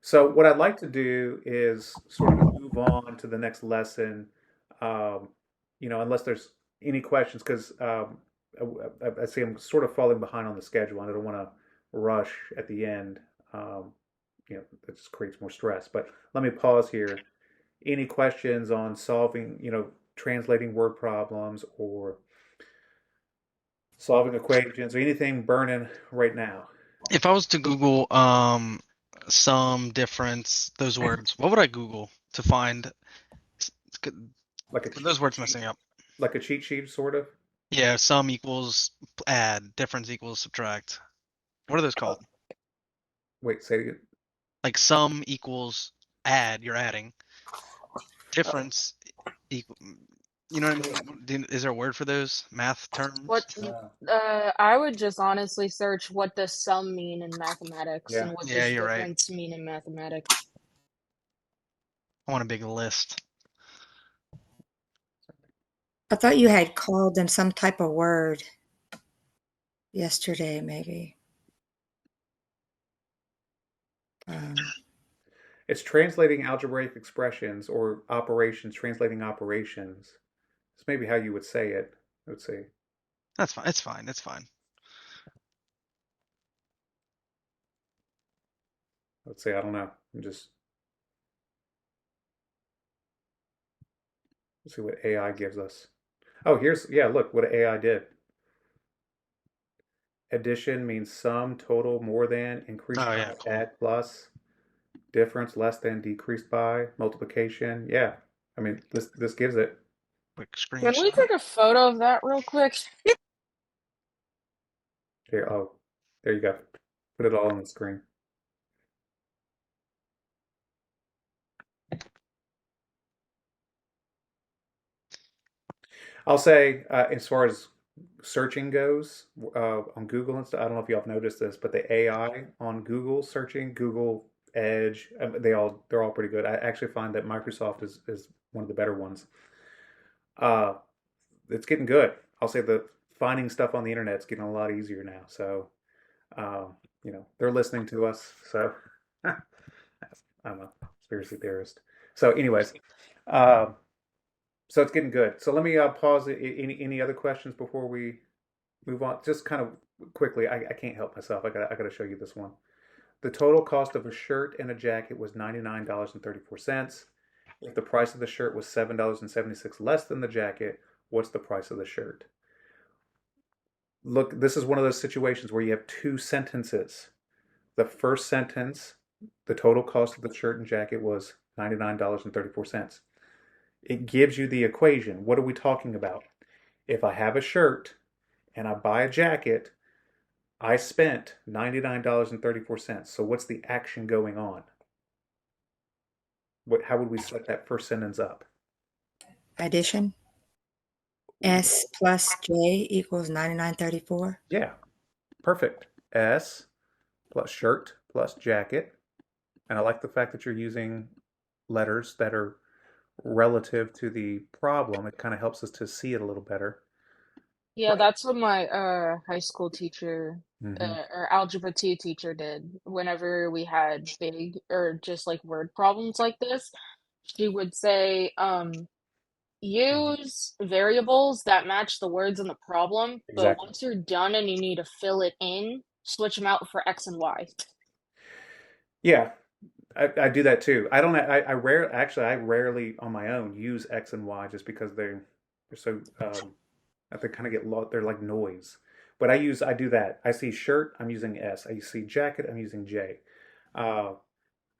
so what I'd like to do is sort of move on to the next lesson, um, unless there's any questions, because I see I'm sort of falling behind on the schedule, and I don't want to rush at the end. Um, that just creates more stress. But let me pause here. Any questions on solving, translating word problems or solving equations or anything burning right now? If I was to Google some difference, those words, what would I Google to find Like a those words messing up? like a cheat sheet, sort of. Yeah, sum equals add, difference equals subtract. What are those called? Wait, say it. Like sum equals add, you're adding. Difference equal, you know what I mean? Is there a word for those math What terms? I would just honestly search what does sum mean in mathematics Yeah. and what Yeah, does you're right. difference mean in mathematics. I want a big list. I thought you had called them some type of word yesterday, maybe. It's translating algebraic expressions or operations, translating operations. It's maybe how you would say it. I would say, That's fine. It's fine. It's fine. I don't know. Let's see what AI gives us. Oh, look what AI did. Addition means sum, total, more than, increased Oh by, yeah, cool. add plus, difference, less than, decreased by, multiplication. Yeah. I mean, this gives it. Quick Can we screenshot. take a photo of that real quick? Here, oh, there you go. Put it all on the screen. I'll say, as far as searching goes, on Google and stuff, I don't know if y'all have noticed this, but the AI on Google searching, Google Edge, they're all pretty good. I actually find that Microsoft is one of the better ones. Uh, it's getting good. I'll say the finding stuff on the internet is getting a lot easier now. So, they're listening to us. So, I'm a conspiracy theorist. So, anyways, um, so it's getting good. So let me pause. Any other questions before we move on? Just kind of quickly. I can't help myself. I gotta show you this one. The total cost of a shirt and a jacket was $99.34. If the price of the shirt was $7.76 less than the jacket, what's the price of the shirt? Look, this is one of those situations where you have two sentences. The first sentence, the total cost of the shirt and jacket was $99.34. It gives you the equation. What are we talking about? If I have a shirt and I buy a jacket, I spent $99.34. So what's the action going on? How would we set that first sentence up? Addition. S plus J equals 99.34. Yeah, perfect. S plus shirt plus jacket. And I like the fact that you're using letters that are relative to the problem. It kind of helps us to see it a little better. Yeah, Right. that's what my high school teacher Hmm. or algebra 2 teacher did whenever we had big or just like word problems like this. She would say, Hmm. use variables that match the words in the problem, but Exactly. once you're done and you need to fill it in, switch them out for X and Y. Yeah, I do that too. I don't. I rarely on my own use X and Y just because they're so they kind of get lost. They're like noise. But I do that. I see shirt, I'm using S. I see jacket, I'm using J. Uh,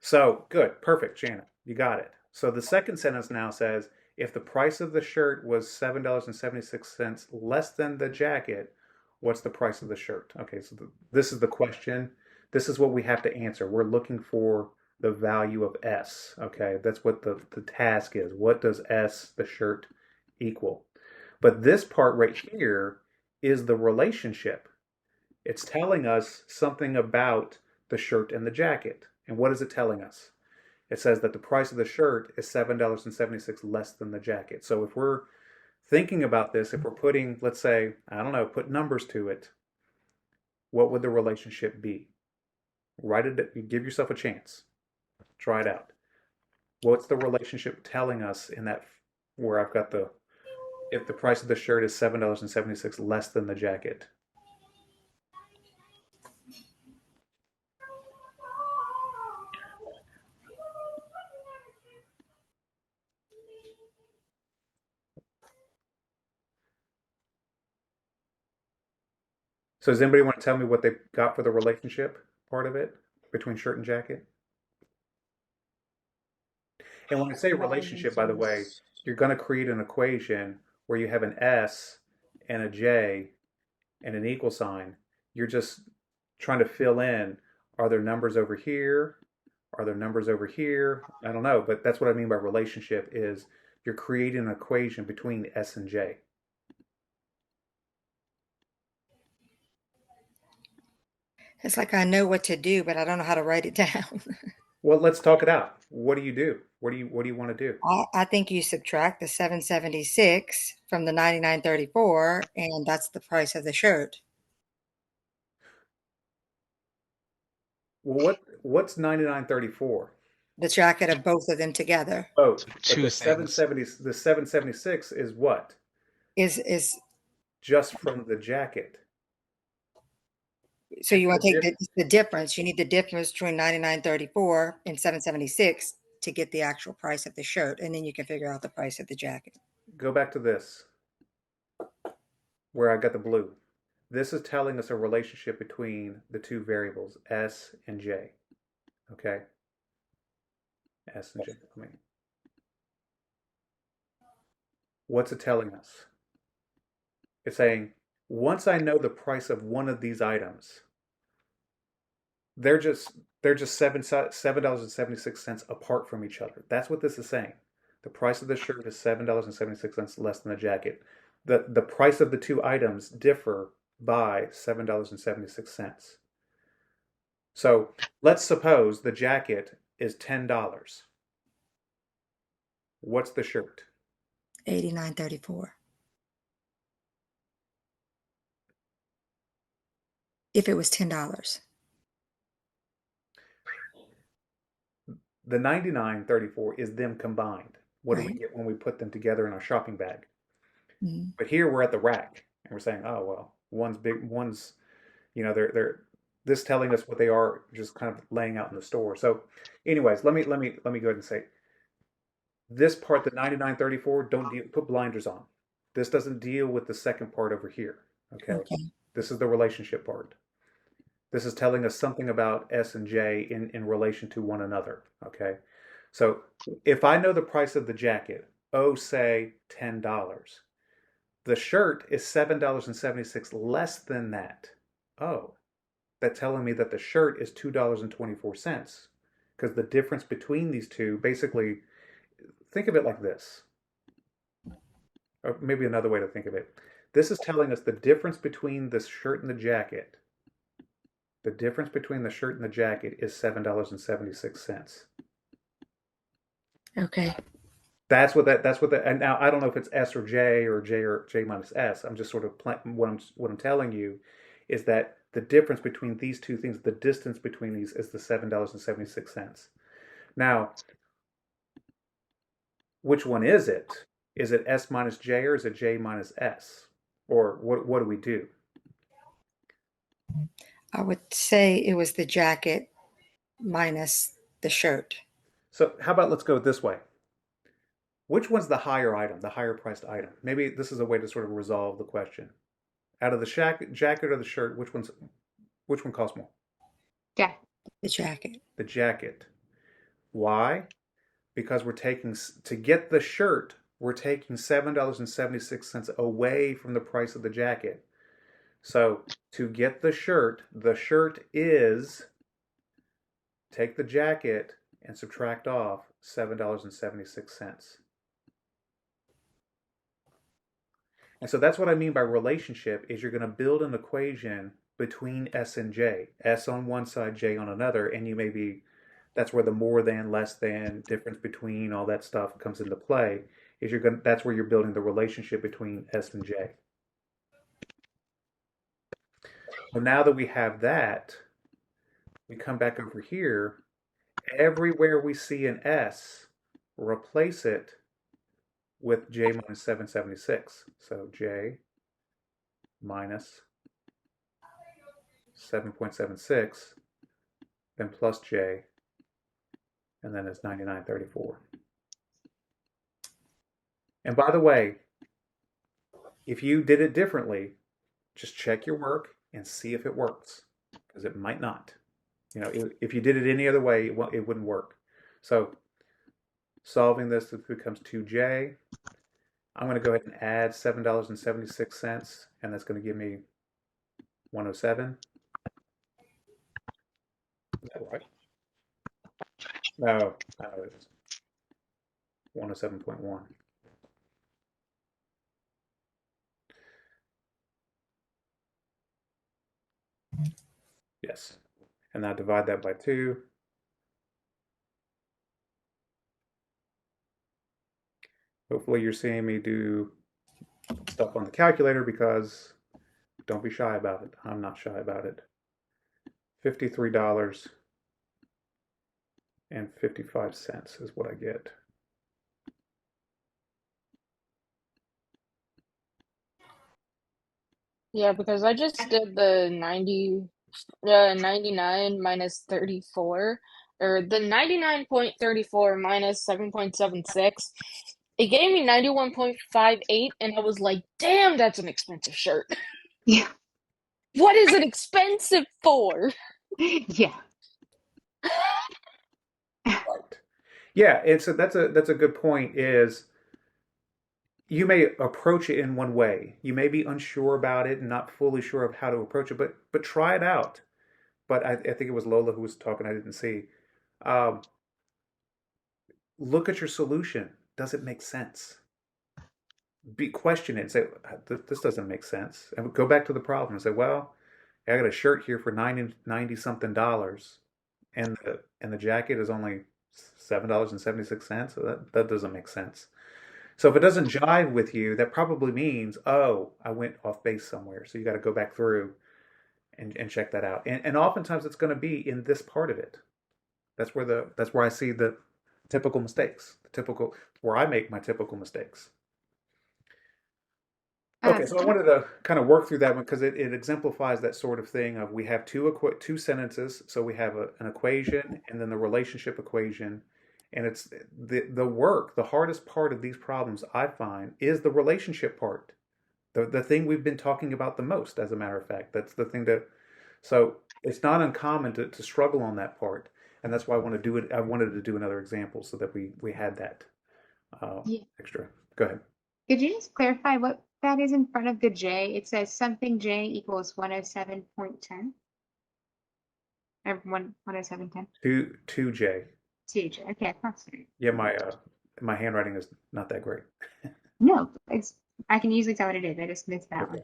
so good, perfect, Shannon. You got it. So the second sentence now says, if the price of the shirt was $7.76 less than the jacket, what's the price of the shirt? Okay, so this is the question. This is what we have to answer. We're looking for the value of S. Okay, that's what the task is. What does S, the shirt, equal? But this part right here is the relationship. It's telling us something about the shirt and the jacket. And what is it telling us? It says that the price of the shirt is $7.76 less than the jacket. So if we're thinking about this, if we're putting, let's say, I don't know, put numbers to it, what would the relationship be? Write it, give yourself a chance. Try it out. What's the relationship telling us in that where I've got the if the price of the shirt is $7.76 less than the jacket? So does anybody want to tell me what they got for the relationship part of it between shirt and jacket? And when I say relationship, by the way, you're going to create an equation where you have an S and a J and an equal sign. You're just trying to fill in, are there numbers over here? Are there numbers over here? I don't know, but that's what I mean by relationship is you're creating an equation between S and J. It's like I know what to do, but I don't know how to write it down. Well, let's talk it out. What do you do? What do you want to do? I think you subtract the 776 from the 99.34, and that's the price of the shirt. Well, what's 99.34? The jacket of both of them together Both, So but two things. the 776 is what? is Just from the jacket. so It's you the want to take diff the difference. You need the difference between 99.34 and 776 to get the actual price of the shirt, and then you can figure out the price of the jacket. Go back to this, where I got the blue. This is telling us a relationship between the two variables, S and J. Okay? S and J. I mean, what's it telling us? It's saying, once I know the price of one of these items, they're just they're just $7.76 apart from each other. That's what this is saying. The price of the shirt is $7.76 less than the jacket. The price of the two items differ by $7.76. So let's suppose the jacket is $10. What's the shirt? 89.34. If it was $10, The 99.34 is them combined. What do we right? get when we put them together in our shopping bag? Mhm. But here we're at the rack and we're saying, oh well, one's big, one's they're this telling us what they are, just kind of laying out in the store. So, anyways, let me go ahead and say this part, the 99.34, don't put blinders on. This doesn't deal with the second part over here. Okay, Okay. this is the relationship part. This is telling us something about S and J in relation to one another. Okay, so if I know the price of the jacket, oh say $10. The shirt is $7.76 less than that. Oh, that's telling me that the shirt is $2.24 because the difference between these two, basically, think of it like this, or maybe another way to think of it. This is telling us the difference between the shirt and the jacket. The difference between the shirt and the jacket is $7.76. Okay. That's what that. And now I don't know if it's S or J minus S. I'm just sort of what I'm telling you is that the difference between these two things, the distance between these, is the $7.76. Now, which one is it? Is it S minus J or is it J minus S? Or what do we do? I would say it was the jacket minus the shirt. So how about let's go this way. Which one's the higher item, the higher priced item? Maybe this is a way to sort of resolve the question. Out of the jacket or the shirt, which one costs more? Yeah. The jacket. The jacket. Why? Because to get the shirt, we're taking $7.76 away from the price of the jacket. So to get the shirt is take the jacket and subtract off $7.76. And so that's what I mean by relationship is you're going to build an equation between S and J. S on one side, J on another, and that's where the more than, less than, difference between, all that stuff comes into play. That's where you're building the relationship between S and J. So now that we have that, we come back over here. Everywhere we see an S, replace it with J minus 776. So J minus 7.76, then plus J, and then it's 99.34. And by the way, if you did it differently, just check your work and see if it works, because it might not. If you did it any other way, it wouldn't work. So solving this, it becomes 2J. I'm going to go ahead and add $7.76, and that's going to give me 107. Is that right? No, it's 107.1. Yes. And now divide that by 2. Hopefully you're seeing me do stuff on the calculator, because don't be shy about it. I'm not shy about it. $53.55 is what I get. Yeah, because I just did the 99 minus 34, or the 99.34 minus 7.76. It gave me 91.58, and I was like, damn, that's an expensive shirt. Yeah. What is it expensive for? Yeah. Right. Yeah, and so that's a good point. Is you may approach it in one way. You may be unsure about it and not fully sure of how to approach it, but try it out. But I think it was Lola who was talking. I didn't see. Um, Look at your solution. Does it make sense? Question it and say, this doesn't make sense. And go back to the problem and say, well, I got a shirt here for 90 something dollars, and the jacket is only $7.76. So that doesn't make sense. So if it doesn't jive with you, that probably means, oh, I went off base somewhere. So you got to go back through and check that out. And oftentimes it's going to be in this part of it. That's where I see the typical mistakes. Where I make my typical mistakes. Okay, so I wanted to kind of work through that one because it exemplifies that sort of thing of we have two sentences. So we have an equation and then the relationship equation. And it's the hardest part of these problems I find is the relationship part. The thing we've been talking about the most, as a matter of fact. That's the thing so it's not uncommon to struggle on that part. And that's why I wanted to do another example so that we had that Yeah. extra. Go ahead. Could you just clarify what that is in front of the J? It says something J equals 107.10. Or 107.10. 2J. 2J. Okay, that's right. Yeah, my handwriting is not that great. No, I can usually tell what it is. I just missed that one.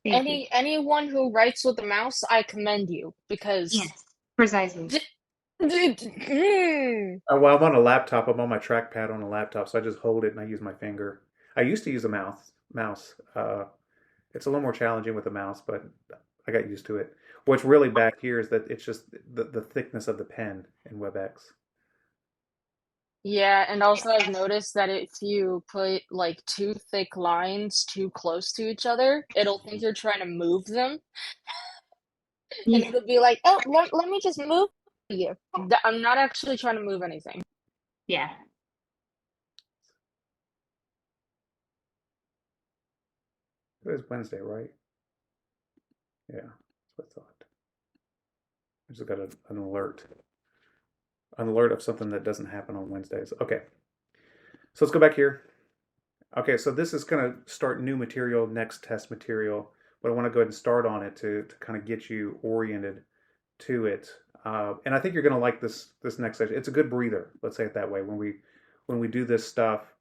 Thank you. Anyone who writes with a mouse, I commend you, because Yes, precisely. Well, I'm on a laptop. I'm on my trackpad on a laptop, so I just hold it and I use my finger. I used to use a mouse. It's a little more challenging with a mouse, but I got used to it. What's really bad here is that it's just the thickness of the pen in WebEx. Yeah, and also I've noticed that if you put like two thick lines too close to each other, it'll think you're trying to move them, and Yeah. it'll be like, "Oh, let me just move you." I'm not actually trying to move anything. Yeah. It was Wednesday, right? Yeah, that's what I thought. I just got an alert of something that doesn't happen on Wednesdays. Okay, so let's go back here. Okay, so this is going to start new material, next test material, but I want to go ahead and start on it to kind of get you oriented to it. And I think you're going to like this next session. It's a good breather, let's say it that way. When we do this stuff,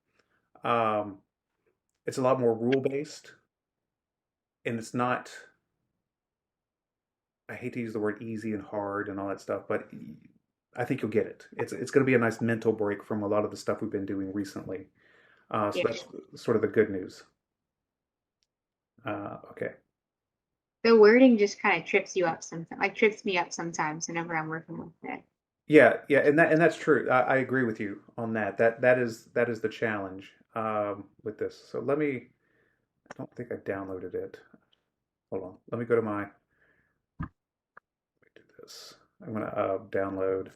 um, it's a lot more rule based, and it's not. I hate to use the word easy and hard and all that stuff, but I think you'll get it. It's going to be a nice mental break from a lot of the stuff we've been doing recently. So Yeah. that's sort of the good news. Okay. The wording just kind of trips you up sometimes, like trips me up sometimes whenever I'm working with it. Yeah, yeah, and that's true. I agree with you on that. That is the challenge with this. So let me. I don't think I downloaded it. Hold on. Let me go to my. Let me do this. I'm gonna download.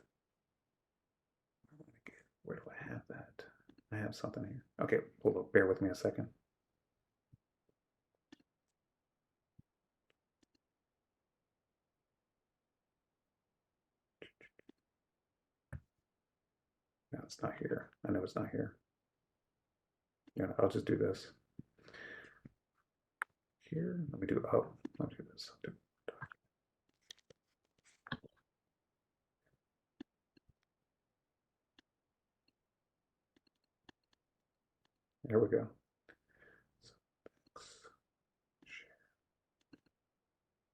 Where do I have that? I have something here. Okay, hold on. Bear with me a second. No, it's not here. I know it's not here. Yeah, I'll just do this. Here, let me do. Oh, I'll do this. There we go.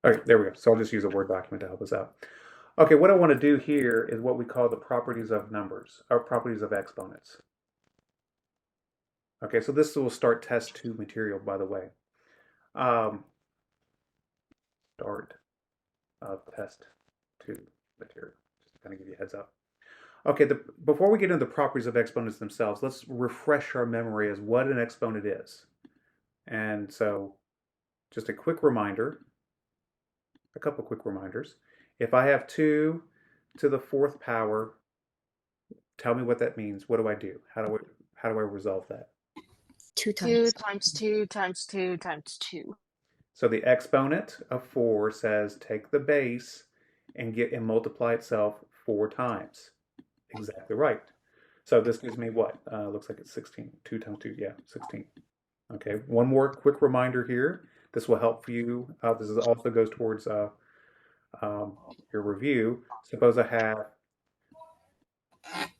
All right, there we go. So I'll just use a Word document to help us out. Okay, what I want to do here is what we call the properties of numbers, or properties of exponents. Okay, so this will start test 2 material, by the way. Start of test 2 material, just to kind of give you a heads up. Okay, before we get into the properties of exponents themselves, let's refresh our memory as what an exponent is. And so, just a quick reminder, a couple quick reminders. If I have 2 to the 4th power, tell me what that means. What do I do? How do I resolve that? 2 2 times. times 2 times 2 times 2. So the exponent of 4 says take the base and multiply itself 4 times. Exactly right. So this gives me what? Looks like it's 16. 2 times 2, yeah, 16. Okay, one more quick reminder here. This will help you. This also goes towards your review. Suppose I have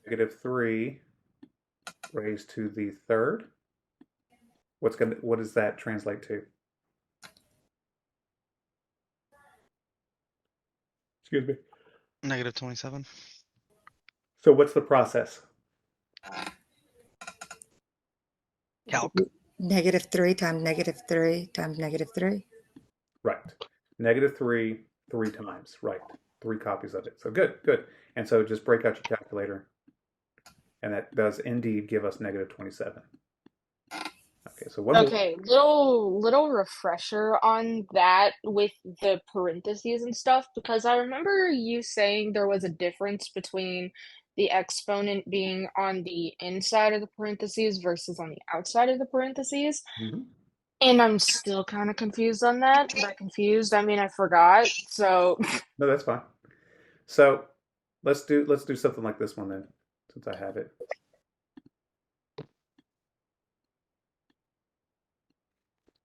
-3 raised to the 3rd. What does that translate to? Excuse me. -27. So what's the process? Calc. -3 times -3 times -3. Right. -3 3 times. Right. 3 copies of it. So good, good. And so just break out your calculator. And that does indeed give us -27. Okay, so one more. Okay, little refresher on that with the parentheses and stuff, because I remember you saying there was a difference between the exponent being on the inside of the parentheses versus on the outside of the parentheses. Mhm. And I'm still kind of confused on that. By confused, I mean I forgot. So, No, that's fine. So let's do something like this one then, since I have it.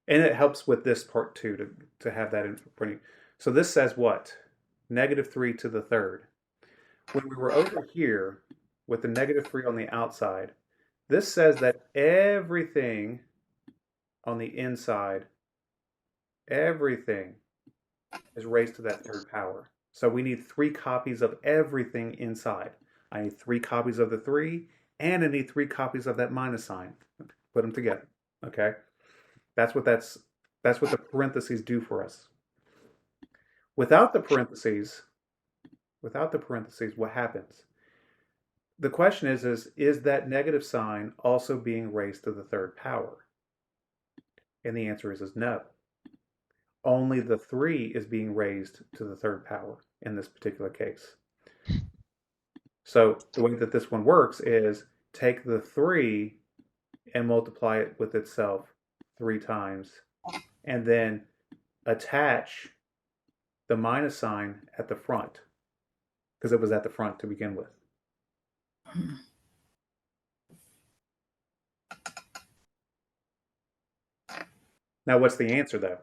And it helps with this part too to have that in front of you. So this says what? -3 to the 3rd. When we were over here with the -3 on the outside, this says that everything on the inside, everything is raised to that 3rd power. So we need 3 copies of everything inside. I need 3 copies of the 3, and I need 3 copies of that minus sign. Put them together. Okay? That's what the parentheses do for us. Without the parentheses, what happens? The question is that negative sign also being raised to the third power? And the answer is no. Only the 3 is being raised to the third power in this particular case. So the way that this one works is take the 3 and multiply it with itself 3 times, and then attach the minus sign at the front, because it was at the front to begin with. Now, what's the answer, though?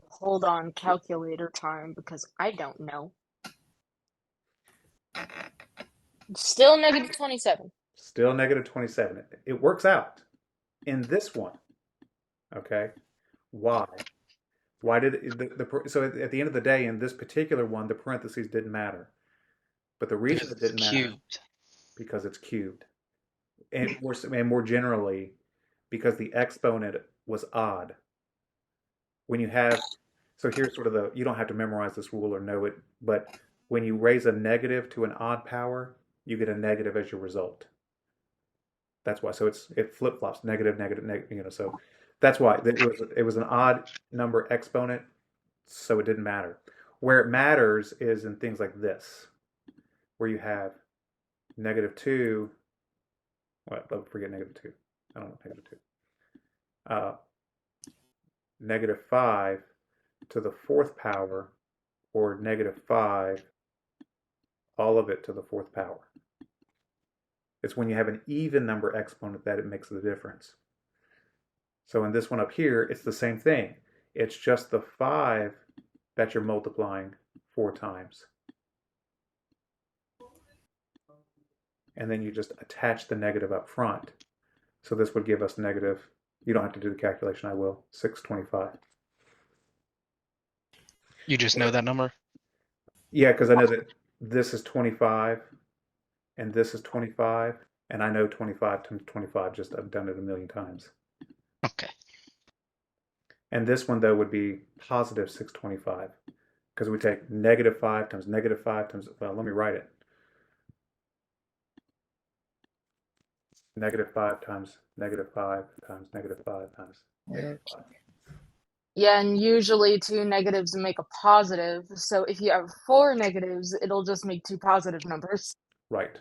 Hold on, calculator time, because I don't know. Still negative 27. Still negative 27. It works out in this one. Okay? Why? Why did it, so at the end of the day, in this particular one, the parentheses didn't matter. But the reason it didn't matter, Cubed. because it's cubed. And more generally, because the exponent was odd. When you have, so here's sort of you don't have to memorize this rule or know it, but when you raise a negative to an odd power, you get a negative as your result. That's why. So it flip flops, negative, negative, negative. So that's why it was an odd number exponent, so it didn't matter. Where it matters is in things like this, where you have -2. Well, forget -2. I don't know -2. -5 to the 4th power, or -5, all of it to the 4th power. It's when you have an even number exponent that it makes the difference. So in this one up here, it's the same thing. It's just the 5 that you're multiplying 4 times. And then you just attach the negative up front. So this would give us negative, you don't have to do the calculation, I will, 625. You just know that number? Yeah, because I know that this is 25, and this is 25, and I know 25 times 25, just I've done it a million times. Okay. And this one, though, would be positive 625, because we take -5 times -5 times, well, let me write it. -5 times -5 times -5 times -5. Yeah, and usually 2 negatives make a positive. So if you have 4 negatives, it'll just make 2 positive numbers. Right.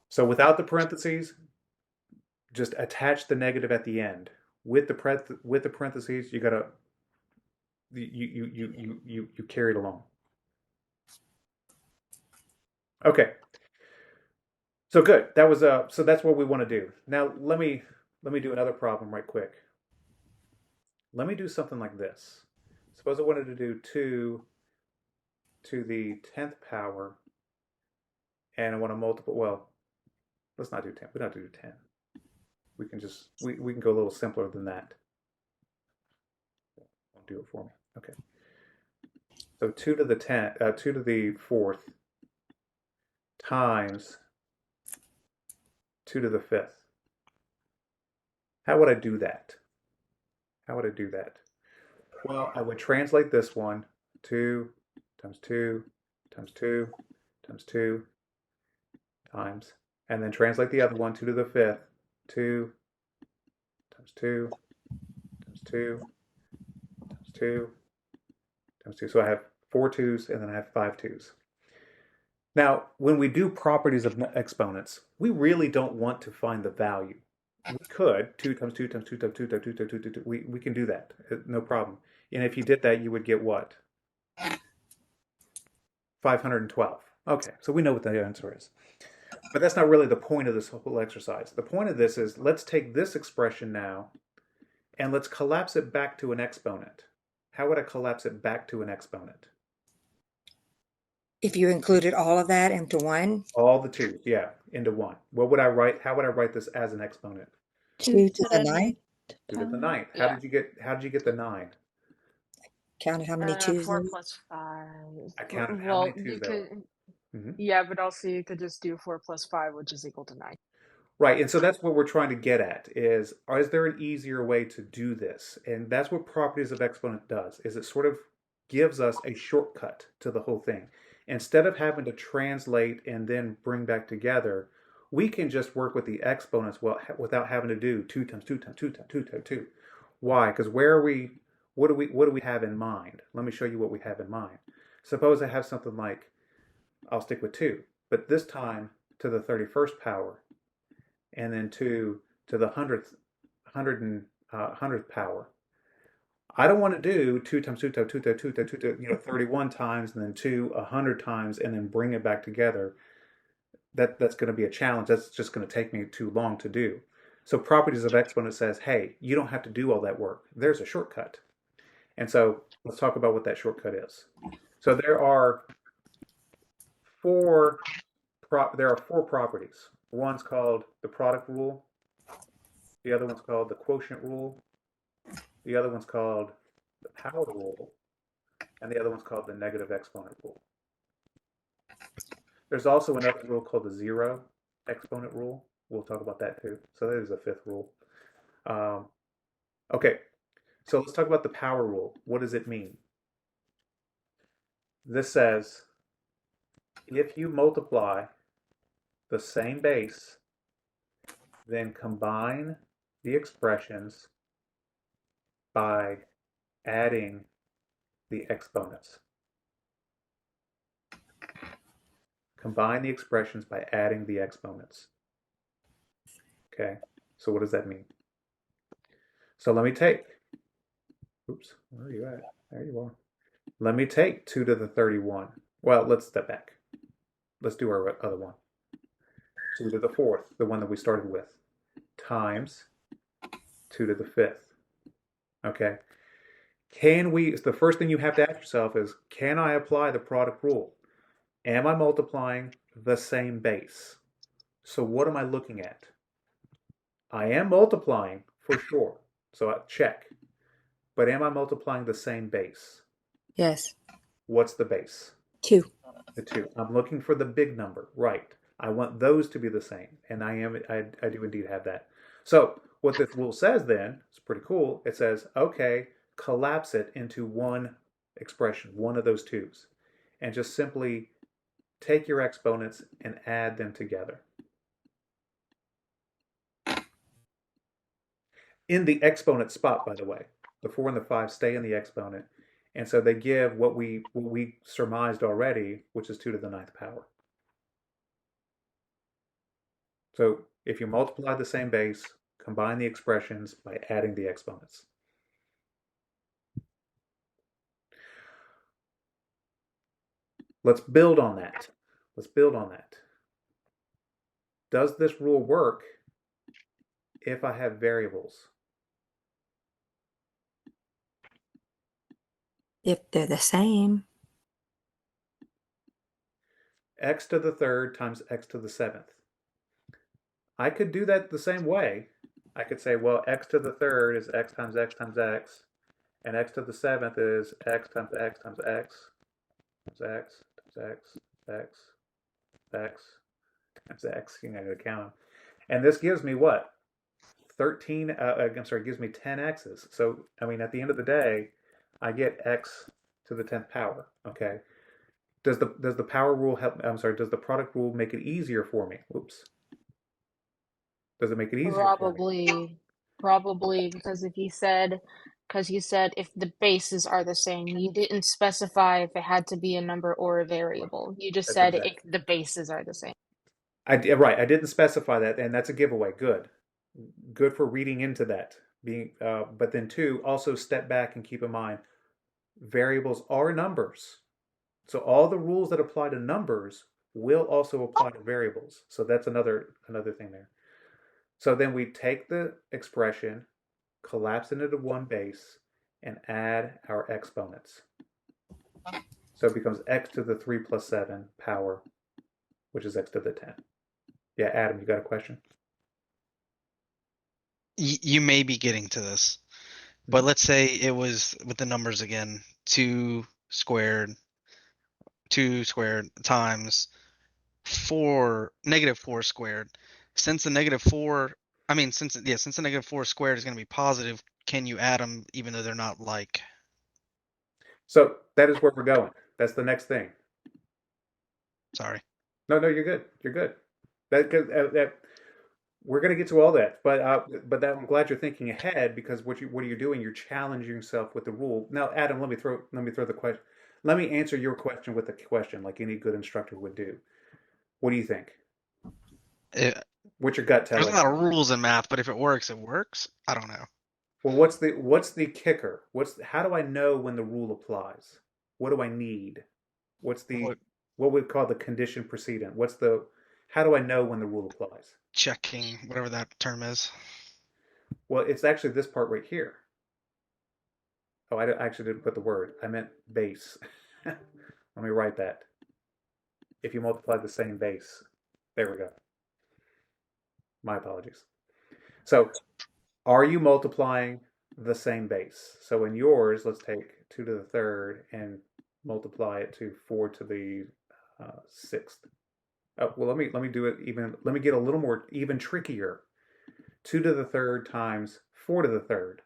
So without the parentheses, just attach the negative at the end. With the parentheses, you gotta you carry it along. Okay. So good. That was so that's what we want to do. Now let me do another problem right quick. Let me do something like this. Suppose I wanted to do 2 to the 10th power, and I want to multiply. Well, let's not do 10. We don't have to do 10. We can just we can go a little simpler than that. Won't do it for me. Okay. So 2 to the 2 to the 4th times 2 to the 5th. How would I do that? How would I do that? Well, I would translate this one, 2 times 2 times 2 times 2 times, and then translate the other one, 2 to the 5th, 2 times 2 times 2 times 2 times 2. So I have 4 2's, and then I have 5 2's. Now, when we do properties of exponents, we really don't want to find the value. We could, 2 times 2 times 2 times 2 times 2 times 2 times 2. We can do that, no problem. And if you did that, you would get what? 512. Okay, so we know what the answer is. But that's not really the point of this whole exercise. The point of this is, let's take this expression now, and let's collapse it back to an exponent. How would I collapse it back to an exponent? If you included all of that into one, All the 2's, yeah, into 1. What would I write? How would I write this as an exponent? 2 to the 9. 2 to the power. ninth. How Yeah. did you get the 9? Counted how many twos 4 there were? plus 5. I counted how Well, many twos you there were. could, Hmm. yeah, but also you could just do 4 plus 5, which is equal to 9. Right, and so that's what we're trying to get at is there an easier way to do this? And that's what properties of exponent does, is it sort of gives us a shortcut to the whole thing. Instead of having to translate and then bring back together, we can just work with the exponents without having to do 2 times 2 times 2 times 2 times 2. Why? Because what do we have in mind? Let me show you what we have in mind. Suppose I have something like, I'll stick with 2, but this time to the 31st power, and then 2 to the hundredth power. I don't want to do 2 times 2 times 2 times 2 times 2 times, 31 times, and then 2 100 times, and then bring it back together. That's going to be a challenge. That's just going to take me too long to do. So properties of exponent says, hey, you don't have to do all that work. There's a shortcut. And so let's talk about what that shortcut is. So there are four properties. One's called the product rule. The other one's called the quotient rule. The other one's called the power rule. And the other one's called the negative exponent rule. There's also another rule called the zero exponent rule. We'll talk about that too. So that is a fifth rule. Okay, so let's talk about the power rule. What does it mean? This says if you multiply the same base, then combine the expressions by adding the exponents. Combine the expressions by adding the exponents. Okay, so what does that mean? So let me take, oops, where are you at? There you are. Let me take 2 to the 31. Well, let's step back. Let's do our other one. 2 to the 4th, the one that we started with, times 2 to the 5th. Okay, the first thing you have to ask yourself is, can I apply the product rule? Am I multiplying the same base? So what am I looking at? I am multiplying for sure, so I check. But am I multiplying the same base? Yes. What's the base? 2. The 2. I'm looking for the big number, right? I want those to be the same, and I do indeed have that. So what this rule says then, it's pretty cool. It says, okay, collapse it into one expression, one of those 2's, and just simply take your exponents and add them together. In the exponent spot, by the way. The 4 and the 5 stay in the exponent. And so they give what we surmised already, which is 2 to the 9th power. So if you multiply the same base, combine the expressions by adding the exponents. Let's build on that. Let's build on that. Does this rule work if I have variables? If they're the same. X to the 3rd times x to the 7th. I could do that the same way. I could say, well, x to the 3rd is x times x times x, and x to the 7th is x times x times x times x times x, x, x times x. You gotta count them. And this gives me what? 13, I'm sorry, it gives me 10 x's. So, I mean, at the end of the day, I get x to the 10th power, okay? Does the power rule help, I'm sorry, does the product rule make it easier for me? Oops. Does it make it easier for me? Probably, because you said if the bases are the same, you didn't specify if it had to be a number or a variable. You just That's said if exactly. the bases are the same. Right, I didn't specify that, and that's a giveaway. Good for reading into that. But then 2, also step back and keep in mind, variables are numbers. So all the rules that apply to numbers will also apply to variables. So that's another thing there. So then we take the expression, collapse it into one base, and add our exponents. So it becomes x to the 3 plus 7 power, which is x to the 10. Yeah, Adam, you got a question? You may be getting to this, but let's say it was with the numbers again, 2 squared times 4, -4 squared. Since the -4, I mean, since the -4 squared is going to be positive, can you add them even though they're not like? So that is where we're going. That's the next thing. Sorry. No, no, you're good. You're good. That we're going to get to all that, but I'm glad you're thinking ahead because what are you doing? You're challenging yourself with the rule. Now, Adam, let me throw the question. Let me answer your question with a question, like any good instructor would do. What do you think? It, What's your gut there's a telling lot you? of rules in math, but if it works, it works. I don't know. Well, what's the kicker? How do I know when the rule applies? What do I need? What's the What what we call the condition precedent? How do I know when the rule applies? checking, whatever that term is. Well, it's actually this part right here. Oh, I actually didn't put the word. I meant base. Let me write that. If you multiply the same base. There we go. My apologies. So, are you multiplying the same base? So in yours, let's take 2 to the third and multiply it to 4 to the sixth. Oh, well, let me do it even. Let me get a little more even trickier. 2 to the third times 4 to the third.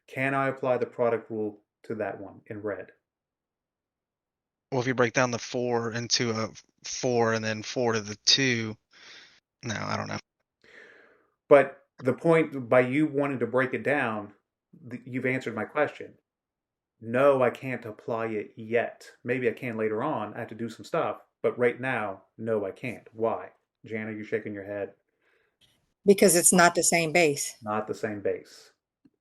Can I apply the product rule to that one in red? Well, if you break down the 4 into a 4 and then 4 to the 2, no, I don't know. But the point by you wanting to break it down, you've answered my question. No, I can't apply it yet. Maybe I can later on. I have to do some stuff. But right now, no, I can't. Why? Jana, you're shaking your head. Because it's not the same base. Not the same base.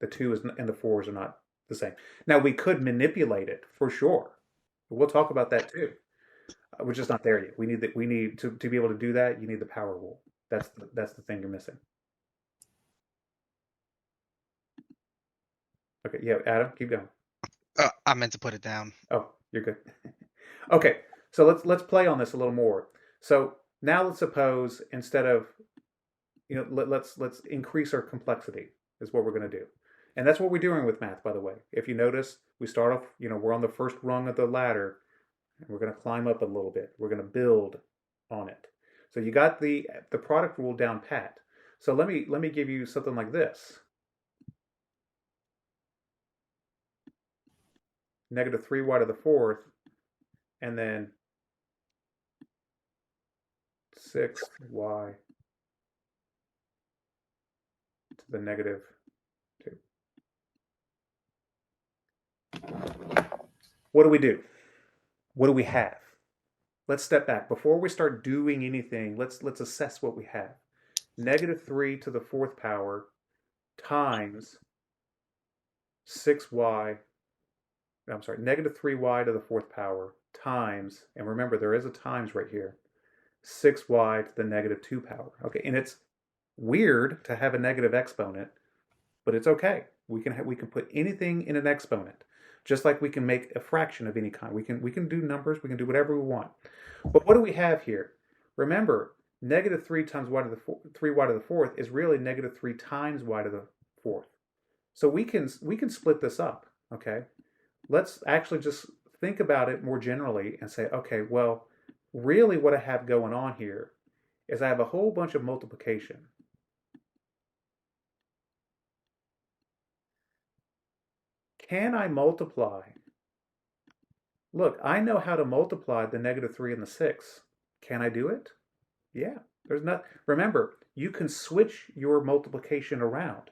The two is and the fours are not the same. Now we could manipulate it for sure. We'll talk about that too. We're just not there yet. We need to be able to do that. You need the power rule. That's the thing you're missing. Okay, yeah, Adam, keep going. I meant to put it down. Oh, you're good. Okay, so let's play on this a little more. So now let's suppose instead of let's increase our complexity is what we're going to do, and that's what we're doing with math. By the way, if you notice, we start off. We're on the first rung of the ladder, and we're going to climb up a little bit. We're going to build on it. So you got the product rule down pat. So let me give you something like this: -3y to the fourth, and then 6y to the -2. What do we do? What do we have? Let's step back. Before we start doing anything, let's assess what we have. -3 to the fourth power times 6y, I'm sorry, -3y to the fourth power times, and remember there is a times right here, 6y to the -2 power. Okay, and it's weird to have a negative exponent, but it's okay. We can put anything in an exponent, just like we can make a fraction of any kind. We can do numbers. We can do whatever we want. But what do we have here? Remember, -3 times y to the 3y to the fourth is really -3 times y to the fourth. So we can split this up. Okay, let's actually just think about it more generally and say, okay, well, really what I have going on here is I have a whole bunch of multiplication. Can I multiply? Look, I know how to multiply the -3 and the 6. Can I do it? Yeah. There's not. Remember, you can switch your multiplication around.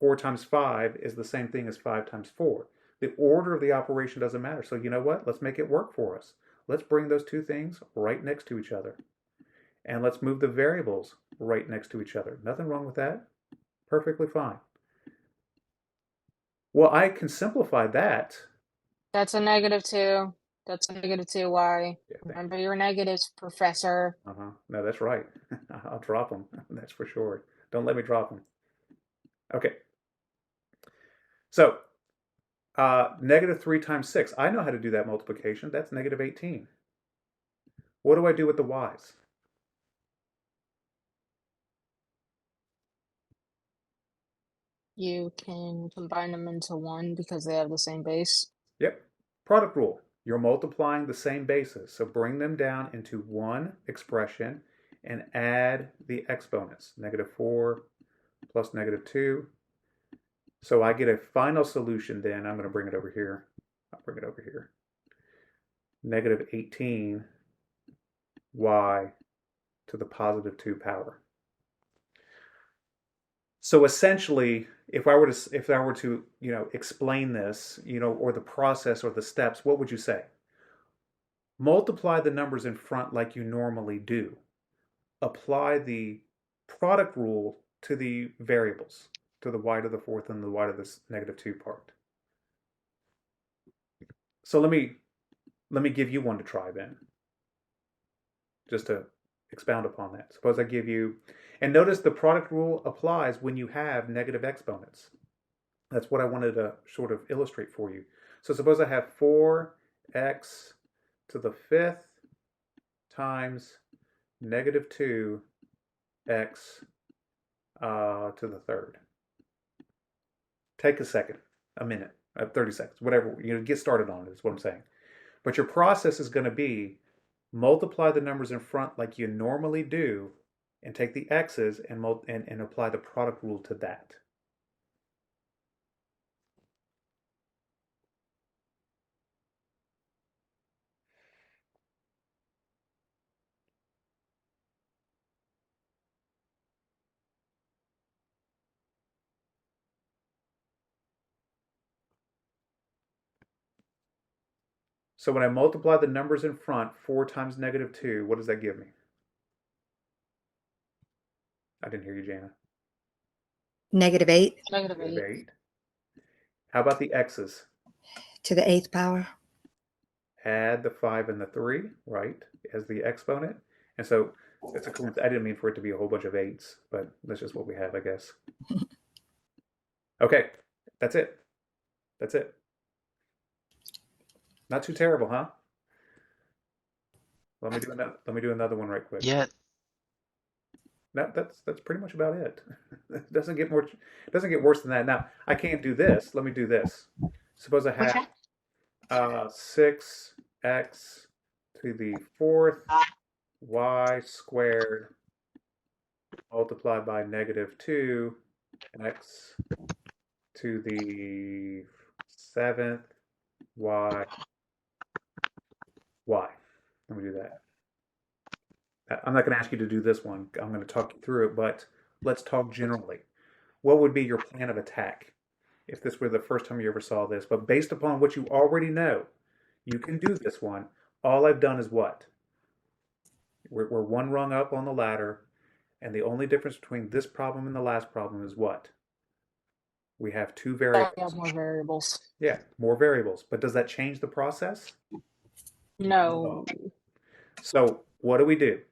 4 times 5 is the same thing as 5 times 4. The order of the operation doesn't matter. So you know what? Let's make it work for us. Let's bring those two things right next to each other. And let's move the variables right next to each other. Nothing wrong with that. Perfectly fine. Well, I can simplify that. That's a -2. That's a -2y. Yeah, Remember your negatives, professor. No, that's right. I'll drop them. That's for sure. Don't let me drop them. Okay. So, -3 times 6. I know how to do that multiplication. That's -18. What do I do with the y's? You can combine them into one because they have the same base. Yep. Product rule. You're multiplying the same bases, so bring them down into one expression and add the exponents. -4 plus -2. So I get a final solution then. I'm going to bring it over here. I'll bring it over here. -18 y to the +2 power. So essentially, if I were to, explain this, or the process or the steps, what would you say? Multiply the numbers in front like you normally do. Apply the product rule to the variables, to the y to the fourth and the y to the -2 part. So let me give you one to try then, just to expound upon that. Suppose I give you, and notice the product rule applies when you have negative exponents. That's what I wanted to sort of illustrate for you. So suppose I have 4x to the fifth times -2x to the third. Take a second, a minute, 30 seconds, whatever, get started on it is what I'm saying. But your process is going to be multiply the numbers in front like you normally do and take the x's and apply the product rule to that. So when I multiply the numbers in front, 4 times -2, what does that give me? I didn't hear you, Jana. -8 -8. How about the x's? to the 8th power. Add the 5 and the 3, right, as the exponent. And so it's a coincidence. I didn't mean for it to be a whole bunch of 8s, but that's just what we have, I guess. Okay, that's it. That's it. Not too terrible, huh? Let me do another one right quick. Yeah. That's pretty much about it. It doesn't get worse than that. Now, I can't do this. Let me do this. Suppose I have 6x to the fourth y squared multiplied by -2x to the seventh y. Let me do that. I'm not going to ask you to do this one. I'm going to talk you through it, but let's talk generally. What would be your plan of attack if this were the first time you ever saw this? But based upon what you already know, you can do this one. All I've done is what? We're one rung up on the ladder, and the only difference between this problem and the last problem is what? We have two I variables. have more variables. Yeah, more variables. But does that change the process? No. So what do?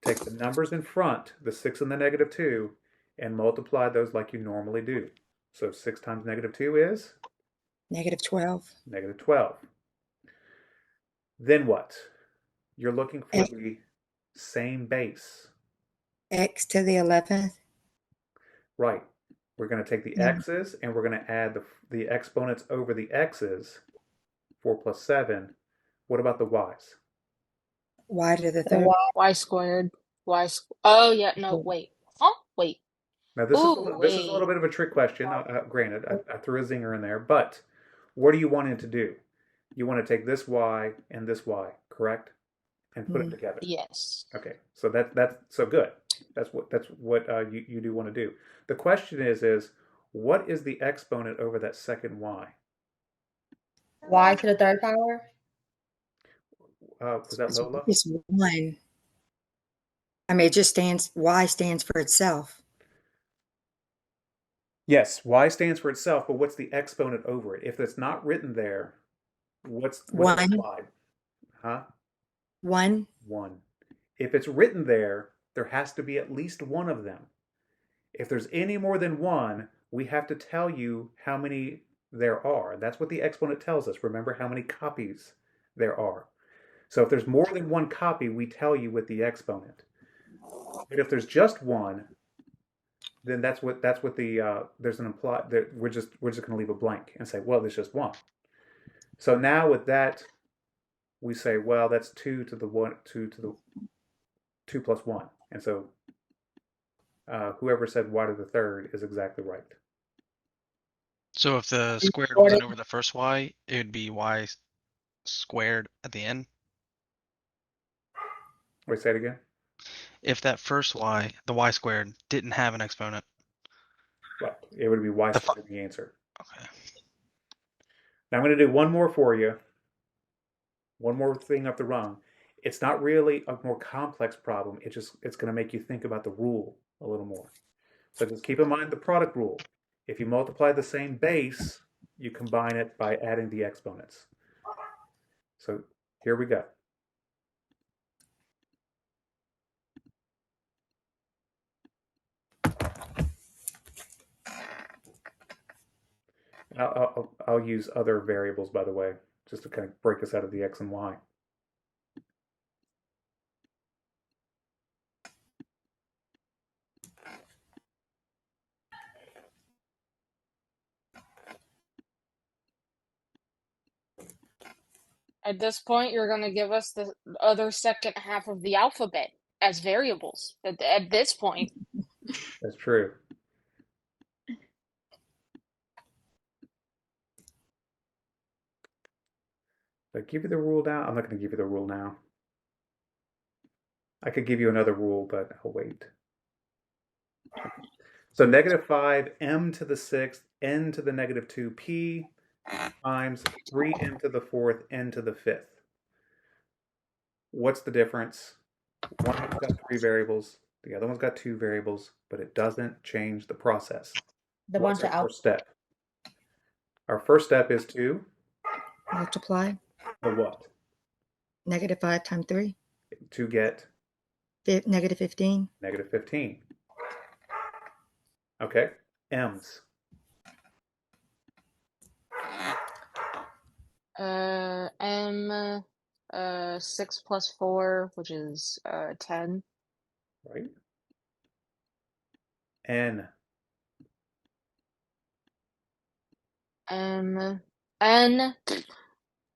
Take the numbers in front, the 6 and the -2, and multiply those like you normally do. So 6 times -2 is? -12. -12. Then what? You're looking for the same base. X to the 11th. Right. We're going to take the x's and we're going to add the exponents over the x's. 4 plus 7. What about the y's? Y to the 3rd. Y squared. Oh, yeah. No, wait. Huh? Wait. Now, this is a little bit of a trick question. Granted, I threw a zinger in there, but what are you wanting to do? You want to take this y and this y, correct? And put it together. Yes. Okay, so that's so good. That's what you do want to do. The question is what is the exponent over that second y? Y to the 3rd power? Was that Lola? It's 1. I mean, it just Y stands for itself. Yes, y stands for itself, but what's the exponent over it? If it's not written there, what's 1. implied? Huh? 1. 1. If it's written there, there has to be at least one of them. If there's any more than one, we have to tell you how many there are. That's what the exponent tells us. Remember how many copies there are. So if there's more than one copy, we tell you with the exponent. But if there's just one, then that's what the there's an implied that we're just going to leave a blank and say, well, there's just one. So now with that, we say, well, that's 2 to the 1, 2 to the 2 plus 1, and so whoever said y to the third is exactly right. So if the squared wasn't over the first y, it would be y squared at the end. Wait, say it again. If that first y, the y squared, didn't have an exponent. Right. It would be y The squared in the answer. Okay. Now I'm going to do one more for you. One more thing up the rung. It's not really a more complex problem. It's going to make you think about the rule a little more. So just keep in mind the product rule. If you multiply the same base, you combine it by adding the exponents. So here we go. I'll use other variables, by the way, just to kind of break us out of the x and y. At this point, you're going to give us the other second half of the alphabet as variables. At this point, That's true. Did I give you the rule now? I'm not going to give you the rule now. I could give you another rule, but I'll wait. So negative 5 m to the 6th n to the negative 2 p times 3m to the 4th n to the 5th. What's the difference? One of them's got 3 variables, the other one's got 2 variables, but it doesn't change the process. The What's one to our first step? Our first step is to Multiply the what? negative 5 times 3, To get negative 15. negative 15. Okay, m's. M 6 plus 4, which is 10. Right? N. N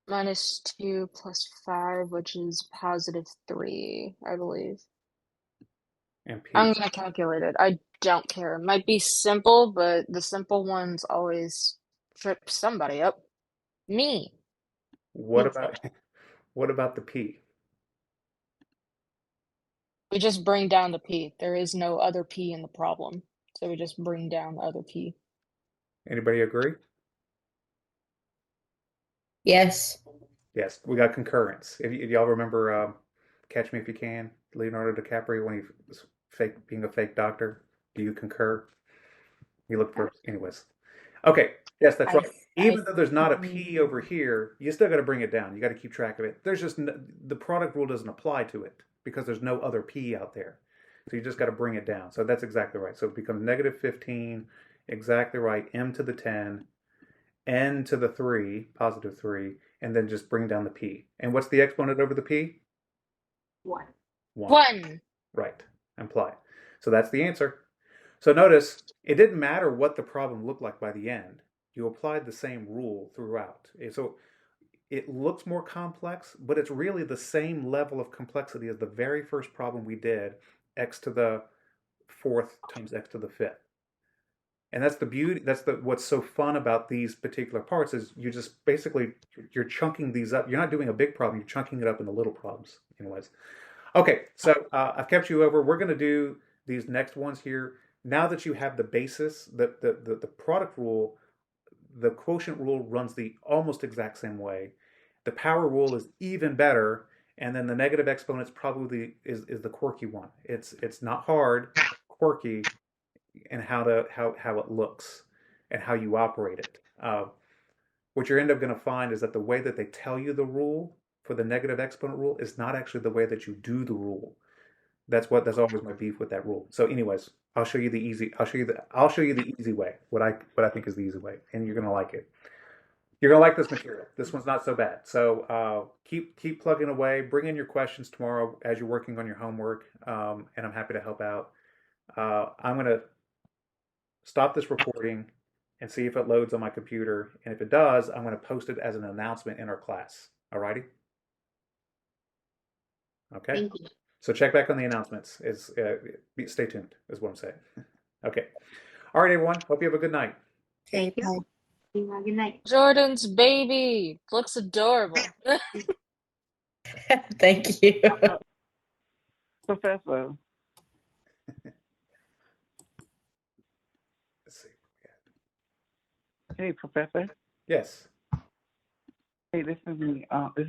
minus 2 plus 5, which is positive 3, I believe. And P. I'm gonna calculate it. I don't care. It might be simple, but the simple ones always trip somebody up. Me. What about the P? We just bring down the P. There is no other P in the problem. So we just bring down the other P. Anybody agree? Yes. Yes, we got concurrence. If y'all remember Catch Me If You Can, Leonardo DiCaprio when he was being a fake doctor. Do you concur? You look for, anyways. Okay, yes, that's right. Even though there's not a P over here, you still got to bring it down. You got to keep track of it. There's just the product rule doesn't apply to it because there's no other P out there. So you just got to bring it down. So that's exactly right. So it becomes negative 15, exactly right, m to the 10, n to the 3, positive 3, and then just bring down the P. And what's the exponent over the P? 1. 1. Right, imply. So that's the answer. So notice, it didn't matter what the problem looked like by the end. You applied the same rule throughout. So it looks more complex, but it's really the same level of complexity as the very first problem we did, x to the 4th times x to the 5th. And that's the beauty, what's so fun about these particular parts is you just basically, you're chunking these up. You're not doing a big problem, you're chunking it up into little problems anyways. Okay, so I've kept you over. We're going to do these next ones here. Now that you have the basis, the product rule, the quotient rule runs the almost exact same way. The power rule is even better, and then the negative exponents probably is the quirky one. It's not hard, quirky, and how it looks and how you operate it. What you're end up going to find is that the way that they tell you the rule for the negative exponent rule is not actually the way that you do the rule. That's always my beef with that rule. So anyways, I'll show you the easy way. What I think is the easy way, and you're gonna like it. You're gonna like this material. This one's not so bad. So keep plugging away. Bring in your questions tomorrow as you're working on your homework, and I'm happy to help out. I'm gonna stop this recording and see if it loads on my computer. And if it does, I'm going to post it as an announcement in our class. Alrighty? Okay. Thank you. So check back on the announcements. Stay tuned, is what I'm saying. Okay. All right, everyone. Hope you have a good night. Thank Okay, you. bye. Good night. Jordan's baby looks adorable. Thank you. Professor, Let's see. hey, Professor. Yes. Hey, this is me. This